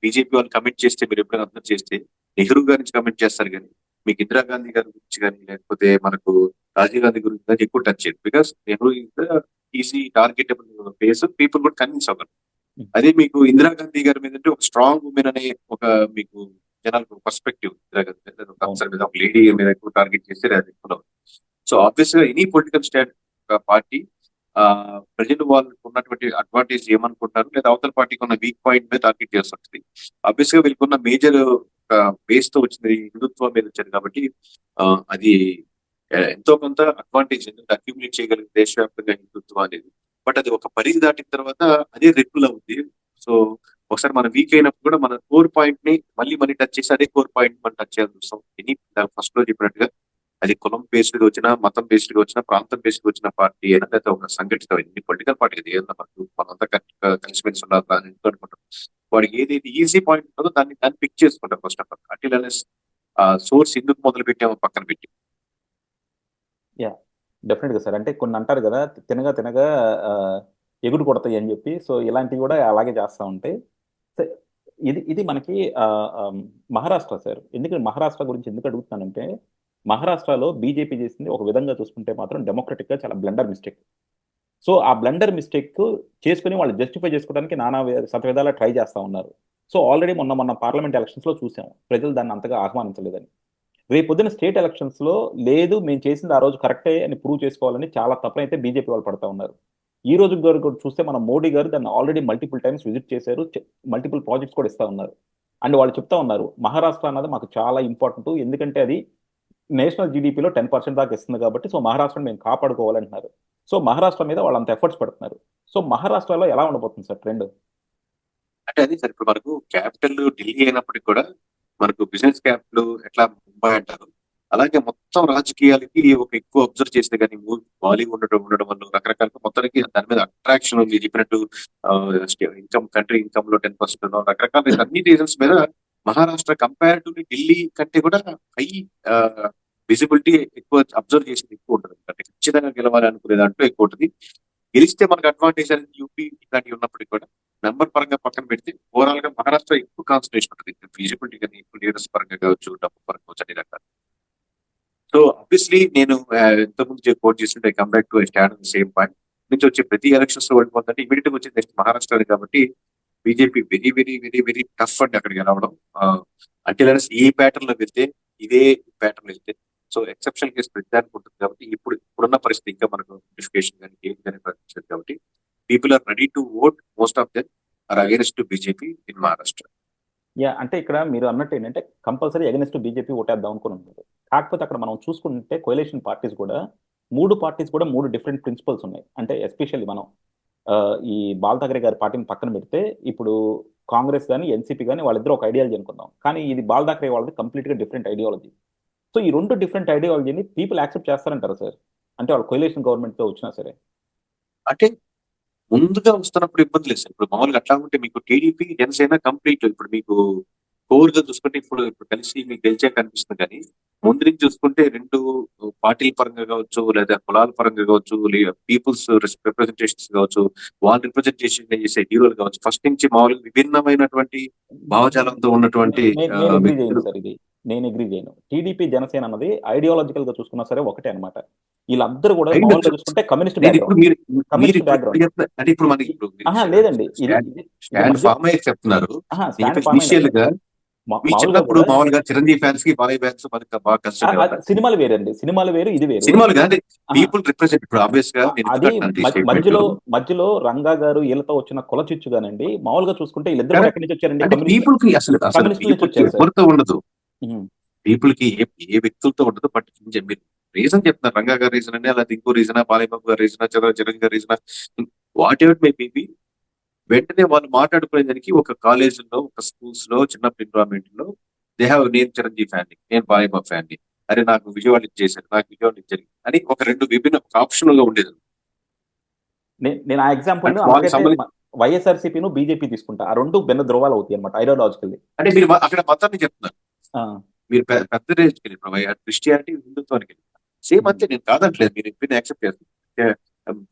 బీజేపీ వాళ్ళు కమెంట్ చేస్తే మీరు ఎప్పుడైనా అబ్జర్వ్ చేస్తే నెహ్రూ గారి నుంచి కమెంట్ చేస్తారు, కానీ మీకు ఇందిరాగాంధీ గారి గురించి కానీ లేకపోతే మనకు రాజీవ్ గాంధీ గురించి కానీ ఎక్కువ టచ్ చేయదు. Because Nehru easy targetable face, people కూడా కన్విన్స్ అవ్వరు. అదే మీకు ఇందిరాగాంధీ గారి మీద అంటే ఒక స్ట్రాంగ్ ఉమెన్ అనే ఒక మీకు జనాలకు పర్స్పెక్టివ్, ఇందిరాగాంధీ మీద ఒక కన్సర్న్ మీద ఒక లేడీ మీద ఎక్కువ టార్గెట్ చేస్తే అది ఎక్కువ. సో ఆబ్వియస్ గా ఎనీ పొలిటికల్ స్టాండ్ పార్టీ ప్రజలు వాళ్ళకు ఉన్నటువంటి అడ్వాంటేజ్ ఏమనుకుంటారు లేదా అవతల పార్టీకి ఉన్న వీక్ పాయింట్ మీద టార్గెట్ చేస్తుంటుంది. ఆబ్వియస్ గా వీళ్ళకున్న మేజర్ బేస్ తో వచ్చింది హిందుత్వం మీద వచ్చింది కాబట్టి అది ఎంతో కొంత అడ్వాంటేజ్ అక్యూములేట్ చేయగలిగే దేశవ్యాప్తంగా హిందుత్వం అనేది. బట్ అది ఒక పరిధి దాటిన తర్వాత అదే రెగ్యులర్ అవుతుంది. సో ఒకసారి మనం వీక్ అయినప్పుడు కూడా మన కోర్ పాయింట్ ని మళ్ళీ టచ్ చేసి అదే కోర్ పాయింట్ మనం టచ్ చేయాల్సి వస్తాం. ఎనీ ఫస్ట్ లో చెప్పినట్టుగా అది కులం బేస్డ్ గా వచ్చినా, మతం బేస్డ్ గా వచ్చినా, ప్రాంతం బేస్డ్ గా వచ్చిన పార్టీ అయినా లేదా ఒక సంఘటిత పొలిటికల్ పార్టీ ఏదైనా మనంతా కలిసిమెలిసి ఉండాలి అని అనుకుంటాం. వాడికి ఏదైతే ఈజీ పాయింట్ ఉంటుందో దాన్ని పిక్ చేసుకుంటాం ఫస్ట్ ఆఫ్ ఆల్. అటిల్ సోర్స్ ఎందుకు మొదలు పెట్టామో పక్కన పెట్టి. యా, డెఫినెట్గా సార్. అంటే కొన్ని అంటారు కదా, తినగా తినగా ఎగుడు కొడతాయి అని చెప్పి. సో ఇలాంటివి కూడా అలాగే చేస్తూ ఉంటాయి. ఇది మనకి మహారాష్ట్ర సార్. ఎందుకంటే మహారాష్ట్ర గురించి ఎందుకు అడుగుతున్నానంటే, మహారాష్ట్రలో బీజేపీ చేసింది ఒక విధంగా చూసుకుంటే మాత్రం డెమోక్రటిక్గా చాలా బ్లండర్ మిస్టేక్. సో ఆ బ్లండర్ మిస్టేక్ చేసుకుని వాళ్ళు జస్టిఫై చేసుకోవడానికి నానా శతవిధాలా ట్రై చేస్తూ ఉన్నారు. సో ఆల్రెడీ మొన్న పార్లమెంట్ ఎలక్షన్స్లో చూసాం, ప్రజలు దాన్ని అంతగా ఆహ్వానించలేదని. రేపు పొద్దున స్టేట్ ఎలక్షన్స్లో లేదు మేము చేసింది ఆ రోజు కరెక్టే అని ప్రూవ్ చేసుకోవాలని చాలా తప్పనైతే బీజేపీ వాళ్ళు పడతా ఉన్నారు. ఈ రోజు గారు చూస్తే మన మోడీ గారు దాన్ని ఆల్రెడీ మల్టిపుల్ టైమ్స్ విజిట్ చేశారు, మల్టిపుల్ ప్రాజెక్ట్స్ కూడా ఇస్తా ఉన్నారు. అండ్ వాళ్ళు చెప్తా ఉన్నారు మహారాష్ట్ర అన్నది మాకు చాలా ఇంపార్టెంట్, ఎందుకంటే అది నేషనల్ జీడీపీలో 10% దాకా ఇస్తుంది కాబట్టి, సో మహారాష్ట్రను మేము కాపాడుకోవాలంటున్నారు. సో మహారాష్ట్ర మీద వాళ్ళు అంత ఎఫర్ట్స్ పెడుతున్నారు. సో మహారాష్ట్రలో ఎలా ఉండబోతుంది సార్ ట్రెండ్? అంటే అది సార్, ఇప్పుడు మనకు క్యాపిటల్ ఢిల్లీ అయినప్పటికీ కూడా మనకు బిజినెస్ క్యాపిటల్ ఎట్లా ముంబై అంటారు, అలాగే మొత్తం రాజకీయాలకి ఒక ఎక్కువ అబ్జర్వ్ చేస్తే కానీ బాలీవుడ్ ఉండడం వల్ల రకరకాల మొత్తానికి దాని మీద అట్రాక్షన్ ఉంది. చెప్పినట్టు కంట్రీ ఇన్కమ్ లో 10% రకరకాల అన్ని రీజన్స్ మీద మహారాష్ట్ర కంపారిటివ్లీ ఢిల్లీ కంటే కూడా హై విజిబిలిటీ ఎక్కువ, అబ్జర్వ్ చేసేది ఎక్కువ ఉంటుంది. అంటే ఖచ్చితంగా గెలవాలి అనుకునే దాంట్లో ఎక్కువ ఉంటుంది. గెలిస్తే మనకు అడ్వాంటేజ్ అనేది యూపీ ఇలాంటివి ఉన్నప్పటికీ కూడా నెంబర్ పరంగా పక్కన పెడితే ఓవరాల్ గా మహారాష్ట్ర ఎక్కువ కాన్సన్ట్రేషన్ ఉంటుంది. విజిబిలిటీ కానీ ఎక్కువ లీడర్స్ పరంగా కావచ్చు, డబ్బు పరంగా కావచ్చు, అన్ని రకాలు. సో ఆబ్వియస్లీ నేను ఇంతకుముందు కోట్ చేస్తుంటే come back to stand on same point నుంచి వచ్చే ప్రతి ఎలక్షన్స్ లో ఓడిపోతుందంటే ఇమీడియట్ గా వచ్చేది నెక్స్ట్ మహారాష్ట్ర కాబట్టి BJP very very very very tough అండి అక్కడికి రావడం. అంటే ఈ ప్యాటర్న్ లో వెళ్తే ఇదే ప్యాటర్న్ వెళ్తే సో ఎక్సెప్షనల్ కేసు ప్రతిదానికి ఉంటుంది కాబట్టి ఇప్పుడున్న పరిస్థితి ఇంకా మనకు నోటిఫికేషన్ కానీ ఏం కానీ ప్రకటించదు కాబట్టి people are ready to vote. Most of them are against to BJP in Maharashtra. అంటే ఇక్కడ మీరు అన్నట్టు ఏంటంటే కంపల్సరీ అగెనిస్ట్ బీజేపీ ఓటేద్దాం అనుకుని ఉంటారు. కాకపోతే అక్కడ మనం చూసుకుంటే కోalition పార్టీస్ కూడా 3 పార్టీస్ కూడా 3 డిఫరెంట్ ప్రిన్సిపల్స్ ఉన్నాయి. అంటే ఎస్పెషల్లీ మనం ఈ బాల్ ఠాకరే గారి పార్టీని పక్కన పెడితే ఇప్పుడు కాంగ్రెస్ కానీ ఎన్సీపీ కానీ వాళ్ళిద్దరూ ఒక ఐడియాలజీ అనుకుందాం. కానీ ఇది బాల్ ఠాకరే వాళ్ళది కంప్లీట్గా డిఫరెంట్ ఐడియాలజీ. సో ఈ 2 డిఫరెంట్ ఐడియాలజీని పీపుల్ యాక్సెప్ట్ చేస్తారంటారు సార్, అంటే వాళ్ళు కోalition గవర్నమెంట్తో వచ్చినా సరే? అంటే ముందుగా వస్తున్నప్పుడు ఇబ్బంది లేదు సార్. ఇప్పుడు మామూలుగా అట్లా ఉంటే మీకు టీడీపీ జనసేన కంప్లీట్ ఇప్పుడు మీకు కోర్ గా చూసుకుంటే ఇప్పుడు కలిసి మీకు గెలిచే కనిపిస్తుంది. కానీ ముందు నుంచి చూసుకుంటే 2 పార్టీల పరంగా కావచ్చు, లేదా కులాల పరంగా కావచ్చు, పీపుల్స్ రిప్రజెంటేషన్స్ కావచ్చు, వాళ్ళ రిప్రజెంటేషన్ చేసే హీరోలు కావచ్చు, ఫస్ట్ నుంచి మామూలుగా విభిన్నమైనటువంటి భావజాలంతో ఉన్నటువంటి నేను అగ్రీ చేయను వ్యక్తులు. సార్, నేను అగ్రీ చేయను. టీడీపీ జనసేన అన్నది ఐడియాలజికల్ గా చూసుకున్నా సరే ఒకటే అనమాట. వీళ్ళందరూ కూడా అయ్యుండొచ్చు. మామూలుగా చూసుకుంటే కమ్యూనిస్ట్ నేను ఇప్పుడు బ్యాక్గ్రౌండ్, మీరు మీరు కమ్యూనిస్ట్ ఇప్పుడు బ్యాక్గ్రౌండ్. చెప్తున్నారు అంటే ఇప్పుడు మనకి ఇప్పుడు లేదండి, ఇది స్టాండ్ మధ్య ఫామ్ అయ్యి చెప్తున్నారు. స్టాండ్ ఫామ్ ఇనిషియల్ గా మీ మామూలుగా చిన్నప్పుడు కూడా మామూలుగా చిరంజీవి ఫ్యాన్స్ కి బాలయ్య ఫ్యాన్స్ మనకి బాగా కన్సర్న్ కదా. సినిమాలు వేరండి, సినిమాలు వేరు, ఇది వేరు. సినిమాలు కాదు ఆహా, పీపుల్ రిప్రజెంట్. ఇప్పుడు ఆబ్వియస్ గా నేను అది ఎందుకు అంటున్నాను ఈ స్టేట్మెంట్ మధ్యలో మధ్యలో రంగా గారు వీళ్ళతో వచ్చిన కుల చిచ్చుగానండి. మామూలుగా చూసుకుంటే వీళ్ళిద్దరు కూడా ఎక్కడి నుంచి వచ్చారండి? అంటే పీపుల్ కి అసలు కమ్యూనిస్ట్ నుంచి పీపుల్ కి వచ్చారు సార్. ఎవరితో ఉండదు, ఉహుం. పీపుల్ కి ఏ వ్యక్తులతో ఉండదు. బట్ మీరు రీజన్ చెప్తున్నారు, రంగా గారి రీజన్ అని, అలాగే ఇంకో రీజనా, బాలయ్య బాబు గారి రీజనా, చిరంజీవి గారి రీజనా, వాట్ ఎవర్ మే బీ, వెంటనే వాళ్ళు మాట్లాడుకునే దానికి ఒక కాలేజీలో, ఒక స్కూల్స్ లో, చిన్న ఎన్విరాన్మెంట్ లో దే హ్యావ్ నేను చిరంజీవి ఫ్యాన్, నేను బాలయ్య బాబు ఫ్యాన్, అరే నాకు విజయవాడ ఇచ్చేసారు, నాకు విజయవాడ ఇచ్చారు అని ఒక 2 విభిన్న ఆప్షన్ గా ఉండేది. నేను ఆ ఎగ్జాంపుల్ అంటే వాళ్ళకి సంబంధించి వైఎస్ఆర్సీపీను బీజేపీ తీసుకుంటా. ఆ 2 భిన్న ధ్రువాలు అవుతాయి అనమాట ఐడియాలజికల్లీ. అంటే మీరు అక్కడ మతాన్ని చెప్తున్నారు, మీరు పెద్ద రేంజ్కి వెళ్ళి ఇప్పుడు క్రిస్టియానిటీ హిందుత్వానికి వెళ్ళి సేమ్ అంతే. నేను కాదంటలేదు, మీరు ఇప్పుడు యాక్సెప్ట్ చేస్తారు.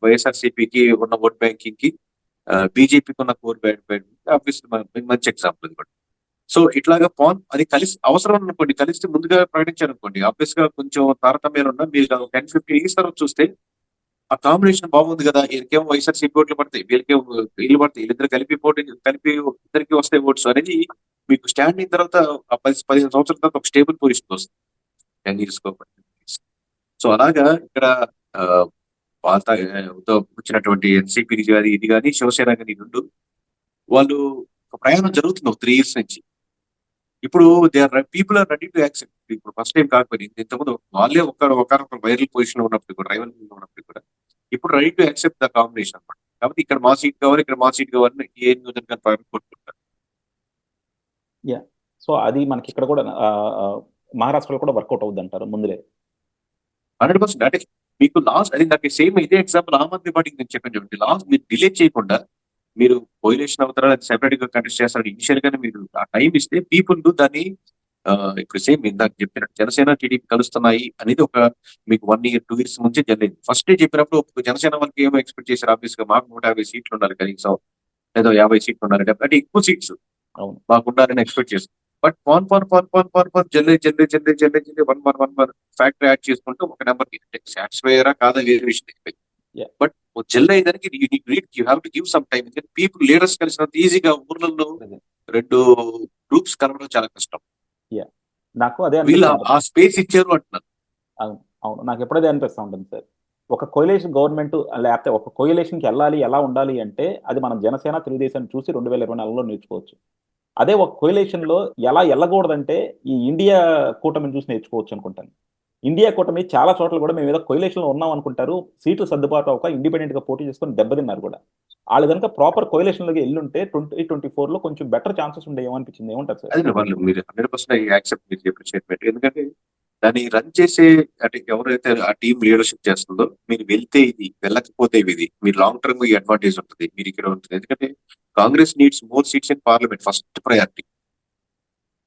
వైఎస్ఆర్సీపీకి ఉన్న ఓట్ బ్యాంకింగ్ కి బీజేపీకి ఉన్న కోర్ బ్యాంక్ మంచి ఎగ్జాంపుల్ ఇది కూడా. సో ఇట్లాగా అది కలిసి అవసరం అనుకోండి, కలిసి ముందుగా ప్రకటించారు అనుకోండి, ఆబ్వియస్ గా కొంచెం తారతమ్యాలు ఉన్నా మీరు 10-15 ఇయర్స్ తర్వాత చూస్తే ఆ కాంబినేషన్ బాగుంది కదా, వీళ్ళకేమో వైఎస్ఆర్సీపీ ఓట్లు పడతాయి, వీళ్ళకేమో వీళ్ళు పడతాయి, వీళ్ళిద్దరు కలిపి ఇద్దరికి వస్తాయి ఓట్స్ అనేది మీకు స్టాండ్ అయిన తర్వాత ఆ 10-15 సంవత్సరాల తర్వాత ఒక స్టేబుల్ పొజిషన్ వస్తుంది 10 years. సో అలాగా ఇక్కడ వాళ్ళతో వచ్చినటువంటి ఎన్సీపీ ఇది కానీ శివసేన కానీ 2 వాళ్ళు ఒక ప్రయాణం జరుగుతుంది ఒక 3 years నుంచి. ఇప్పుడు people are ready to accept. ఇప్పుడు ఫస్ట్ టైం కాకపోయింది, ఇంతకుముందు వాళ్ళే ఒక వైరల్ పొజిషన్ లో ఉన్నప్పుడు కూడా, రైవల్ ఉన్నప్పుడు కూడా ఇప్పుడు ready to accept the combination అనమాట. కాబట్టి ఇక్కడ మా సీట్ కావాలి, ఇక్కడ మా సీట్ కావాలని ఏ నియోజకవర్గం కొట్టుకుంటారు. సో అది మనకి ఇక్కడ కూడా మహారాష్ట్రలో కూడా వర్కౌట్ అవుద్ది అంటారు ముందులే 100%. అంటే మీకు లాస్ట్ అది నాకు సేమ్ ఇదే ఎగ్జాంపుల్ ఆమ్ ఆద్మీ పార్టీకి నేను చెప్పాను చూడండి. లాస్ట్ మీరు డిలే చేయకుండా మీరు కోయిలేషన్ అవుతారా, సెపరేట్ గా కంటెస్ట్ చేస్తారా, ఇనిషియల్ గానే మీరు ఆ టైం ఇస్తే పీపుల్ దాన్ని ఇప్పుడు సేమ్ ఇందాక చెప్పినట్టు జనసేన టీడీపీ కలుస్తున్నాయి అనేది ఒక మీకు 1 year 2 years ముంచే జరిగింది. ఫస్ట్ డే చెప్పినప్పుడు జనసేన వాళ్ళకి ఏమో ఎక్స్పెక్ట్ చేశారు, ఆబ్వియస్ గా మాకు 150 సీట్లు ఉండాలి కనీసం, లేదా 50 సీట్లు ఉండాలి, అంటే ఎక్కువ సీట్స్ మాకు ఉండాలని ఎక్స్పెక్ట్ చేశారు. బట్ జల్లే 1 ఫ్యాక్టరీ యాడ్ చేసుకుంటూ ఒక నెంబర్ సాటిస్ఫై అయ్యారా కాదా వేరే విషయం. బట్ జల్ అయ్యేదానికి you have to give some time. ఎందుకంటే పీపుల్ లీడర్స్ కలిసినంత ఈజీగా ఊర్లలో 2 గ్రూప్స్ కలవడం చాలా కష్టం. నాకు అదే వీళ్ళు ఆ స్పేస్ ఇచ్చారు అంటున్నారు. అవును, నాకు ఎప్పుడైతే అనిపిస్తూ ఉంటుంది సార్, ఒక కోయిలేషన్ గవర్నమెంట్ లేకపోతే ఒక కోయిలేషన్కి వెళ్ళాలి ఎలా ఉండాలి అంటే అది మనం జనసేన తెలుగుదేశం చూసి 2024లో నేర్చుకోవచ్చు. అదే ఒక కోయిలేషన్లో ఎలా వెళ్ళకూడదంటే ఈ ఇండియా కూటమిని చూసి నేర్చుకోవచ్చు అనుకుంటాను. ఇండియా కూటమి చాలా చోట్ల కూడా మేము ఏదో కోయిలేషన్లో ఉన్నాం అనుకుంటారు, సీట్లు సర్దుబాటు అవ్వక ఇండిపెండెంట్గా పోటీ చేసుకొని దెబ్బతిన్నారు కూడా. వాళ్ళు కనుక ప్రాపర్ కోయిలేషన్లోకి వెళ్ళుంటే 2024లో కొంచెం బెటర్ ఛాన్సెస్ ఉండేమో అనిపించింది. ఏమంటారు సార్? అదే వాళ్ళు మీరు 100% యాక్సెప్ట్ మీరు చెప్పిన స్టేట్మెంట్. ఎందుకంటే దాన్ని రన్ చేసే అంటే ఎవరైతే ఆ టీం లీడర్షిప్ చేస్తుందో మీరు వెళ్తే ఇది, వెళ్ళకపోతే ఇది, మీరు లాంగ్ టర్మ్ ఈ అడ్వాంటేజ్ ఉంటుంది మీరు ఇక్కడ ఉంటుంది. ఎందుకంటే Congress needs more seats in parliament, first priority.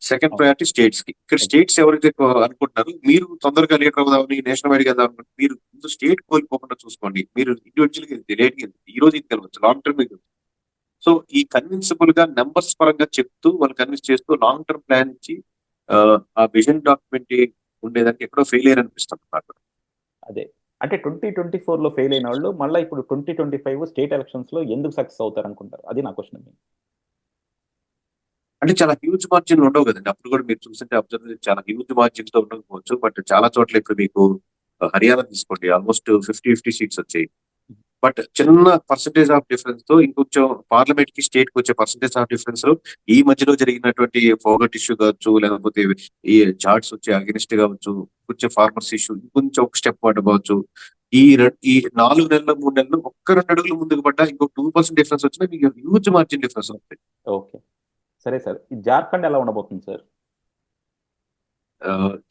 Second priority states కి. ఇక్కడ స్టేట్స్ ఎవరైతే అనుకుంటున్నారు మీరు తొందరగా లీడర్ అవుదామని, నేషనల్ వైడ్ గా అనుకుంటే మీరు ముందు స్టేట్ కోల్పోకుండా చూసుకోండి. మీరు ఇండివిజువల్ గా వెళ్తే లేట్కి వెళ్తే ఈ రోజు ఇది కలవచ్చు, లాంగ్ టర్మ్. సో ఈ కన్విన్సిబుల్ గా నెంబర్స్ పరంగా చెప్తూ వాళ్ళు కన్విన్స్ చేస్తూ లాంగ్ టర్మ్ ప్లాన్ ఇచ్చి ఆ విజన్ డాక్యుమెంట్ ఉండేదానికి ఎక్కడో ఫెయిల్ అయ్యారు అనిపిస్తుంది నాకు. అదే అంటే 2024లో ఫెయిల్ అయిన వాళ్ళు మళ్ళీ ఇప్పుడు 2025 స్టేట్ ఎలక్షన్స్ లో ఎందుకు సక్సెస్ అవుతారు అనుకుంటారు? అది నా క్వశ్చన్. అంటే చాలా హ్యూజ్ మార్జిన్ ఉండవు కదండి. అప్పుడు కూడా మీరు చూస్తుంటే అబ్జర్వ్ చాలా హ్యూజ్ మార్జిన్ తో ఉండకపోవచ్చు. బట్ చాలా చోట్ల ఇప్పుడు మీకు హర్యానా తీసుకోండి, ఆల్మోస్ట్ 50 సీట్స్ వచ్చాయి. బట్ చిన్న పర్సంటేజ్ ఆఫ్ డిఫరెన్స్ తో ఇంకొంచెం పార్లమెంట్ కి స్టేట్ కి వచ్చే పర్సంటేజ్ ఆఫ్ డిఫరెన్స్ లో ఈ మధ్యలో జరిగినటువంటి ఫోగట్ ఇష్యూ కావచ్చు, లేకపోతే ఈ జాట్స్ వచ్చే అగెనిస్ట్ కావచ్చు, కొంచెం ఫార్మర్స్ ఇష్యూ ఇంకొంచెం ఒక స్టెప్ పడవచ్చు. ఈ 4 నెలలు 3 నెలలు ఒక్క 2 అడుగులు ముందుకు పడ్డా ఇంకో 2% డిఫరెన్స్ వచ్చినా మీకు హ్యూజ్ మార్జిన్ డిఫరెన్స్ వస్తుంది. ఓకే, సరే సార్. ఈ జార్ఖండ్ ఎలా ఉండబోతుంది సార్?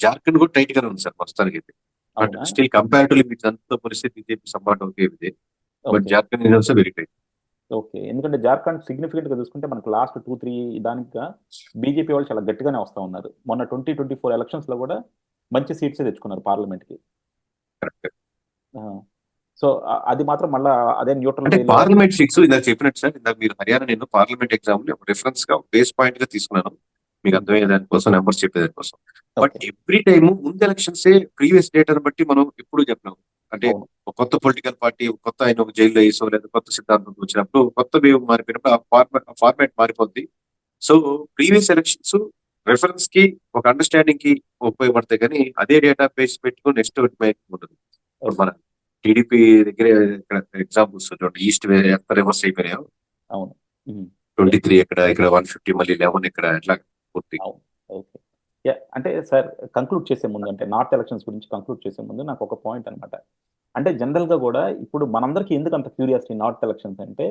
జార్ఖండ్ కూడా టైట్ గానే ఉంది సార్ ప్రస్తుతానికి అయితే. బట్ అవునా? స్టిల్ కంపారిటివ్లీ మీకు అంత పరిస్థితి బీజేపీ సపోర్ట్ ఓకే ఇది. But okay. Jharkhand is also very tight. Okay, ఎందుకంటే జార్ఖండ్ సిగ్నిఫికెంట్ గా చూసుకుంటే మనకు లాస్ట్ 2-3 దానిగా బీజేపీ వాళ్ళు చాలా గట్టిగానే వస్తా ఉన్నారు. మొన్న 2024 ఎలక్షన్స్ లో కూడా మంచి సీట్స్ తెచ్చుకున్నారు పార్లమెంట్ కి. కరెక్ట్. సో అది మాత్రం మళ్ళా అదే న్యూట్రల్ అంటే వేలో. పార్లమెంట్ సీట్స్ ఇందాక చెప్పినట్టు సార్, ఇందాక మీరు హర్యానా నేను పార్లమెంట్ ఎగ్జామ్ రిఫరెన్స్ గా బేస్ పాయింట్ గా తీసుకున్నాను, మీకు అర్థమయ్యే దానికోసం, నెంబర్స్ చెప్పేదానికోసం. But okay. ఎవ్రీ టైమ్ ముందు ఎలక్షన్స్ ప్రీవియస్ డేటాను బట్టి మనం ఎప్పుడు చెప్పినాం. అంటే అవును. ఒక కొత్త పొలిటికల్ పార్టీ, కొత్త ఆయన ఒక జైల్లో వేసో లేదా కొత్త సిద్ధాంతం వచ్చినప్పుడు, కొత్త వేవ్ మారిపోయినప్పుడు ఆ ఫార్మాట్ మారిపోద్ది. సో ప్రీవియస్ ఎలక్షన్స్ రెఫరెన్స్ కి ఒక అండర్స్టాండింగ్ కి ఉపయోగపడతాయి, కానీ అదే డేటా బేస్ పెట్టుకుని నెక్స్ట్ ఉంటుంది. ఇప్పుడు మన టీడీపీ దగ్గర ఇక్కడ ఎగ్జాంపుల్స్ చూడండి, ఈస్ట్ ఎంత రివర్స్ అయిపోయాయో. అవును. 23 ఇక్కడ 150, మళ్ళీ 11 ఇక్కడ ఎట్లా పూర్తి. అవును. ఓకే. అంటే సార్, కంక్లూడ్ చేసే ముందు, అంటే నార్త్ ఎలక్షన్స్ గురించి కంక్లూడ్ చేసే ముందు నాకు ఒక పాయింట్ అనమాట. అంటే జనరల్ గా కూడా ఇప్పుడు మనందరికీ ఎందుకు అంత క్యూరియాసిటీ నార్త్ ఎలక్షన్స్ అంటే,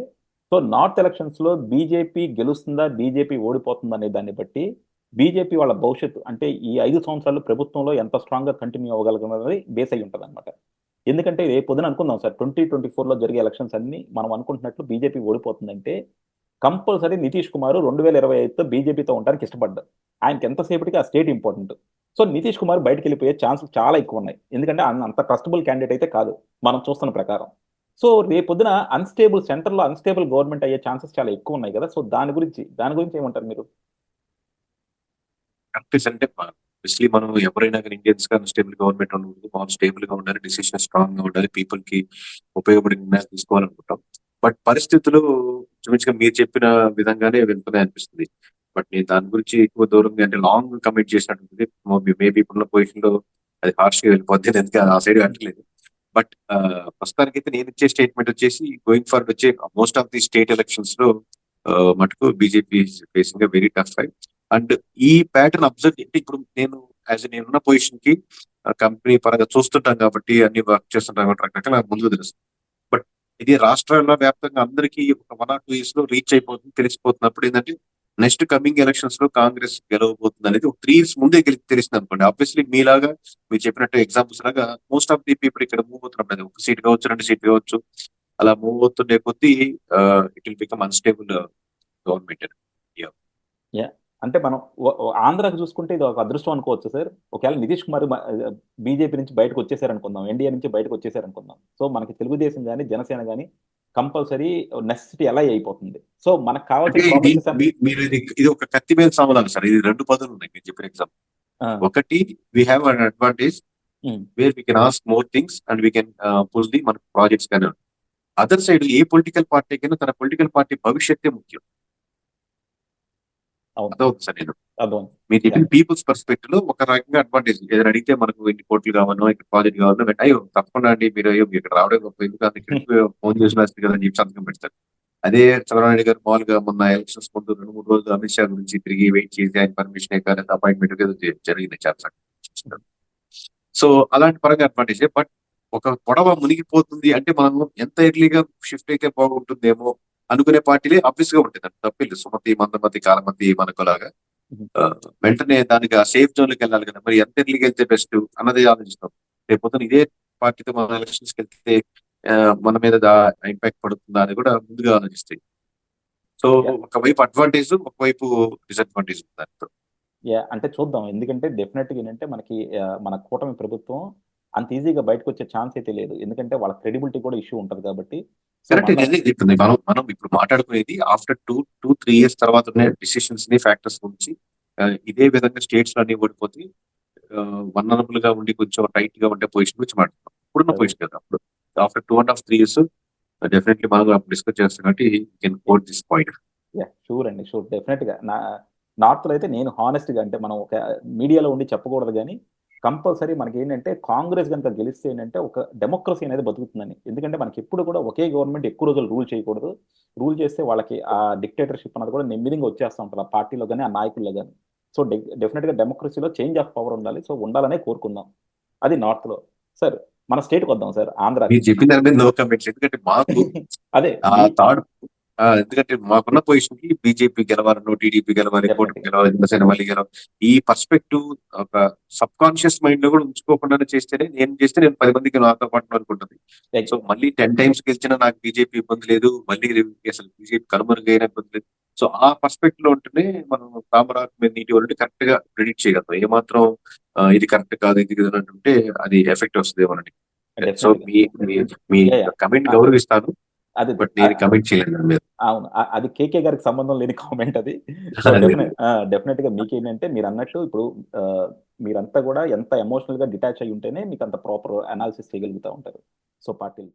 సో నార్త్ ఎలక్షన్స్ లో బీజేపీ గెలుస్తుందా, బీజేపీ ఓడిపోతుందా అనే దాన్ని బట్టి బీజేపీ వాళ్ళ భవిష్యత్తు, అంటే ఈ 5 సంవత్సరాలు ప్రభుత్వంలో ఎంత స్ట్రాంగ్ గా కంటిన్యూ అవ్వగలగన్నది బేస్ అయి ఉంటుంది అనమాట. ఎందుకంటే రేపు పొద్దున అనుకుందాం సార్, 2024లో జరిగే ఎలక్షన్స్ అన్ని మనం అనుకుంటున్నట్లు బీజేపీ ఓడిపోతుందంటే కంపల్సరీ నితీష్ కుమార్ 2025తో బీజేపీతో ఉండడానికి ఇష్టపడ్డారు. ఆయనకి ఎంతసేపటికి ఆ state important. So Nitish Kumar బయటకు వెళ్ళిపోయే ఛాన్సులు చాలా ఎక్కువ ఉన్నాయి. ఎందుకంటే అంత ట్రస్టబుల్ క్యాండిడేట్ అయితే కాదు మనం చూస్తున్న ప్రకారం. సో రేపొద్దున సెంటర్లో అన్స్టేబుల్ గవర్నమెంట్ అయ్యే ఛాన్సెస్ చాలా ఎక్కువ ఉన్నాయి కదా. సో దాని గురించి ఏమంటారు మీరు? కరెక్ట్ అంటే obviously మనం ఎవరైనా కానీ ఇండియన్స్ గా స్టేబుల్ గవర్నమెంట్ ఉండదు, మనం స్టేబుల్ గా ఉండాలి, డిసిషన్ స్ట్రాంగ్ గా ఉండాలి, పీపుల్ కి ఉపయోగపడే నిర్ణయాలు తీసుకోవాలనుకుంటాం. బట్ పరిస్థితులు ఇంచుమించుగా మీరు చెప్పిన విధంగానే వెళ్తున్నాయి అనిపిస్తుంది. బట్ నేను దాని గురించి ఎక్కువ దూరంగా అంటే లాంగ్ కమిట్ చేసినట్టుంది. మేబీ ఇప్పుడున్న పొజిషన్ లో అది హార్ష్ గా వెళ్ళిపోద్ది, ఎందుకంటే ఆ సైడ్ అంటలేదు. బట్ ప్రస్తుతానికైతే నేను ఇచ్చే స్టేట్మెంట్ వచ్చేసి గోయింగ్ ఫార్వర్డ్ వచ్చే most of the state elections లో మటుకు BJP facing very tough fight. And ఈ ప్యాటర్న్ అబ్జర్వ్ అంటే ఇప్పుడు నేనున్న పొజిషన్ కి కంపెనీ పరంగా చూస్తుంటాం కాబట్టి, అన్ని వర్క్ చేస్తుంటాం కాబట్టి రకరకాల ముందుకు తెలుస్తుంది. బట్ ఇది రాష్ట్రాల వ్యాప్తంగా అందరికీ ఒక 1 or 2 years లో రీచ్ అయిపోతుంది, తెలిసిపోతున్నప్పుడు ఏంటంటే నెక్స్ట్ కమింగ్ ఎలక్షన్స్ లో కాంగ్రెస్ గెలవబోతుంది అనేది ఒక 3 years ముందే తెలిసింది అనుకోండి. ఆబ్వియస్లీ మీలాగా మీరు చెప్పినట్టు ఎగ్జాంపుల్స్ లాగా మోస్ట్ ఆఫ్ ది పీపుల్ ఇక్కడ మూవ్ అవుతున్నప్పుడు, అది 1 సీట్ కావచ్చు, 2 సీట్ కావచ్చు, అలా మూవ్ అవుతుండే కొద్దీ it will become unstable government. Yeah, అంటే మనం ఆంధ్రాకి చూసుకుంటే ఇది ఒక అదృష్టం అనుకోవచ్చు సార్. ఒకవేళ నితీష్ కుమార్ బీజేపీ నుంచి బయటకు వచ్చేసారు అనుకుందాం, ఎన్డీఏ నుంచి బయటకు వచ్చేసారు అనుకుందాం. సో మనకి తెలుగుదేశం కానీ జనసేన కానీ కంపల్సరీ నెసెసిటీ ఎలా అయిపోతుంది. సో మనకు అంటే కావాల్సిన ఇది ప్రాపర్టీస్ మీరు ఇది ఒక కత్తి మీద సమాధానం సార్. ఇది 2 పదులు ఉన్నాయి మీరు చెప్పిన ఎగ్జాంపుల్. ఒకటి, we have an advantage where we can ask more things and we can push the మన ప్రాజెక్ట్స్ కానీ. అదర్ సైడ్ ఏ పొలిటికల్ పార్టీకైనా తన పొలిటికల్ పార్టీ భవిష్యత్తే ముఖ్యం. అదవుతుంది సార్. నేను మీరు చెప్పిన పీపుల్స్ పర్స్పెక్టివ్ లో ఒక రకంగా అడ్వాంటేజ్. ఏదైనా అడిగితే మనకు ఎన్ని కోట్లు కావాలో, ఇక్కడ ప్రాజెక్ట్ కావాలో, అయ్యో తప్పకుండా అండి, మీరు అయ్యో ఇక్కడ రావడం గొప్ప, ఎందుకంటే ఇక్కడ ఫోన్ చేసి వస్తుంది కదా అని చెప్పి సంతకం పెడతారు. అదే చంద్రబాబు నాయుడు గారు మామూలుగా మొన్న ఎలక్షన్స్ ముందు 2-3 రోజులు అమిత్ షా గురించి తిరిగి వెయిట్ చేసి ఆయన పర్మిషన్ ఎక్కాలి, అపాయింట్మెంట్ ఏదో జరిగింది చాలా. సో అలాంటి పరంగా అడ్వాంటేజ్. బట్ ఒక పొడవ మునిగిపోతుంది అంటే మనం ఎంత ఎర్లీగా షిఫ్ట్ అయితే బాగుంటుందేమో అనుకునే పార్టీలే ఆబ్వియస్ గా ఉంటుంది. అంటే తప్పిల్లు సుమతి, మందమతి, కాలమతి మనకులాగా వెంటనే దానికి ఆ సేఫ్ జోన్ లోకి వెళ్ళాలి కదా. మరి ఎంత ఎర్లీగా వెళ్తే బెస్ట్ అన్నది ఆలోచిస్తాం. రేపు ఇదే పార్టీతో మన ఎలక్షన్స్కి వెళ్తే మన మీద ఇంపాక్ట్ పడుతుందా అని కూడా ముందుగా ఆలోచిస్తాయి. సో ఒకవైపు అడ్వాంటేజ్, ఒకవైపు డిసడ్వాంటేజ్ ఉంది దాంతో. అంటే చూద్దాం. ఎందుకంటే డెఫినెట్గా ఏంటంటే మనకి మన కూటమి ప్రభుత్వం అంత ఈజీగా బయటకు వచ్చే ఛాన్స్ అయితే లేదు. ఎందుకంటే వాళ్ళ క్రెడిబిలిటీ కూడా ఇష్యూ ఉంటుంది కాబట్టి. కరెక్ట్. మనం ఇప్పుడు మాట్లాడుకునేది ఆఫ్టర్ 2-3 years తర్వాత ఉన్న డిసిషన్స్ ని, ఫ్యాక్టర్స్ గురించి. ఇదే విధంగా స్టేట్స్ లో అన్ని ఓడిపోతే వనరబుల్ గా ఉండి కొంచెం టైట్ గా ఉండే పొజిషన్ గురించి మాట్లాడుతాం. ఇప్పుడున్న పొజిషన్ కదా. అప్పుడు ఆఫ్టర్ 2.5-3 years డెఫినెట్లీ మనం అప్పుడు డిస్కస్ చేస్తాం కాబట్టి can coat this point. Sure అండి, షూర్, డెఫినెట్ గా. నార్త్లో అయితే నేను హానెస్ట్గా, అంటే మనం ఒక మీడియాలో ఉండి చెప్పకూడదు కానీ కంపల్సరీ మనకి ఏంటంటే కాంగ్రెస్ కనుక గెలిస్తే ఏంటంటే ఒక డెమోక్రసీ అనేది బతుకుతుందని. ఎందుకంటే మనకి ఎప్పుడు కూడా ఒకే గవర్నమెంట్ ఎక్కువ రోజులు రూల్ చేయకూడదు. రూల్ చేస్తే వాళ్ళకి ఆ డిక్టేటర్షిప్ అన్నది కూడా నెమ్మదిగా వచ్చేస్తూ ఉంటుంది ఆ పార్టీలో కానీ ఆ నాయకుల్లో కానీ. సో డెఫినెట్గా డెమోక్రసీలో చేంజ్ ఆఫ్ పవర్ ఉండాలి. సో ఉండాలనే కోరుకుందాం. అది నార్త్లో. సార్ మన స్టేట్కి వద్దాం సార్, ఆంధ్రాకి. మీరు చెప్పిన దాని మీద నో కమెంట్స్. ఎందుకంటే మాకు అదే ఆ థాట్ ఎందుకంటే మాకున్న పొజిషన్ కి బీజేపీ గెలవాలనో, టీడీపీ గెలవాలి, కూటమి డెఫినెట్గా గెలవాలి, జనసేన మళ్ళీ గెలవాలి, ఈ పర్స్పెక్టివ్ ఒక సబ్ కాన్షియస్ మైండ్ లో కూడా ఉంచుకోకుండా చేస్తేనే, నేను చేస్తే నేను 10 మందికి నాతో పాటు అనుకుంటుంది. సో మళ్ళీ 10 టైమ్స్ గెలిచినా నాకు బీజేపీ ఇబ్బంది లేదు, మళ్ళీ అసలు బీజేపీ కనుమరుగైన ఇబ్బంది లేదు. సో ఆ పర్స్పెక్టివ్ లో ఉంటేనే మనం తామరాకు మీద నీటి వరకు కరెక్ట్ గా ప్రిడిక్ట్ చేయగలుగుతాం. ఏమాత్రం ఇది కరెక్ట్ కాదు, ఇది ఇది అని అంటుంటే అది ఎఫెక్ట్ వస్తుంది ఏమనండి. సో డెఫినెట్గా మీ యా యా కమెంట్ గౌరవిస్తాను, అది బట్ నేను కమెంట్ చేయలేను దాని మీద. అవును. అది కేకే గారికి సంబంధం లేని కామెంట్ అది. సో డెఫినెట్‌గా మీకేంటంటే మీరన్నట్టు ఇప్పుడు మీరంతా గూడా ఎంత ఎమోషనల్‌గా డిటాచ్ అయ్యి ఉంటేనే మీకు అంత ప్రాపర్ అనాలిసిస్ చేయగలుగుతా ఉంటారు. సో పార్టీలతో.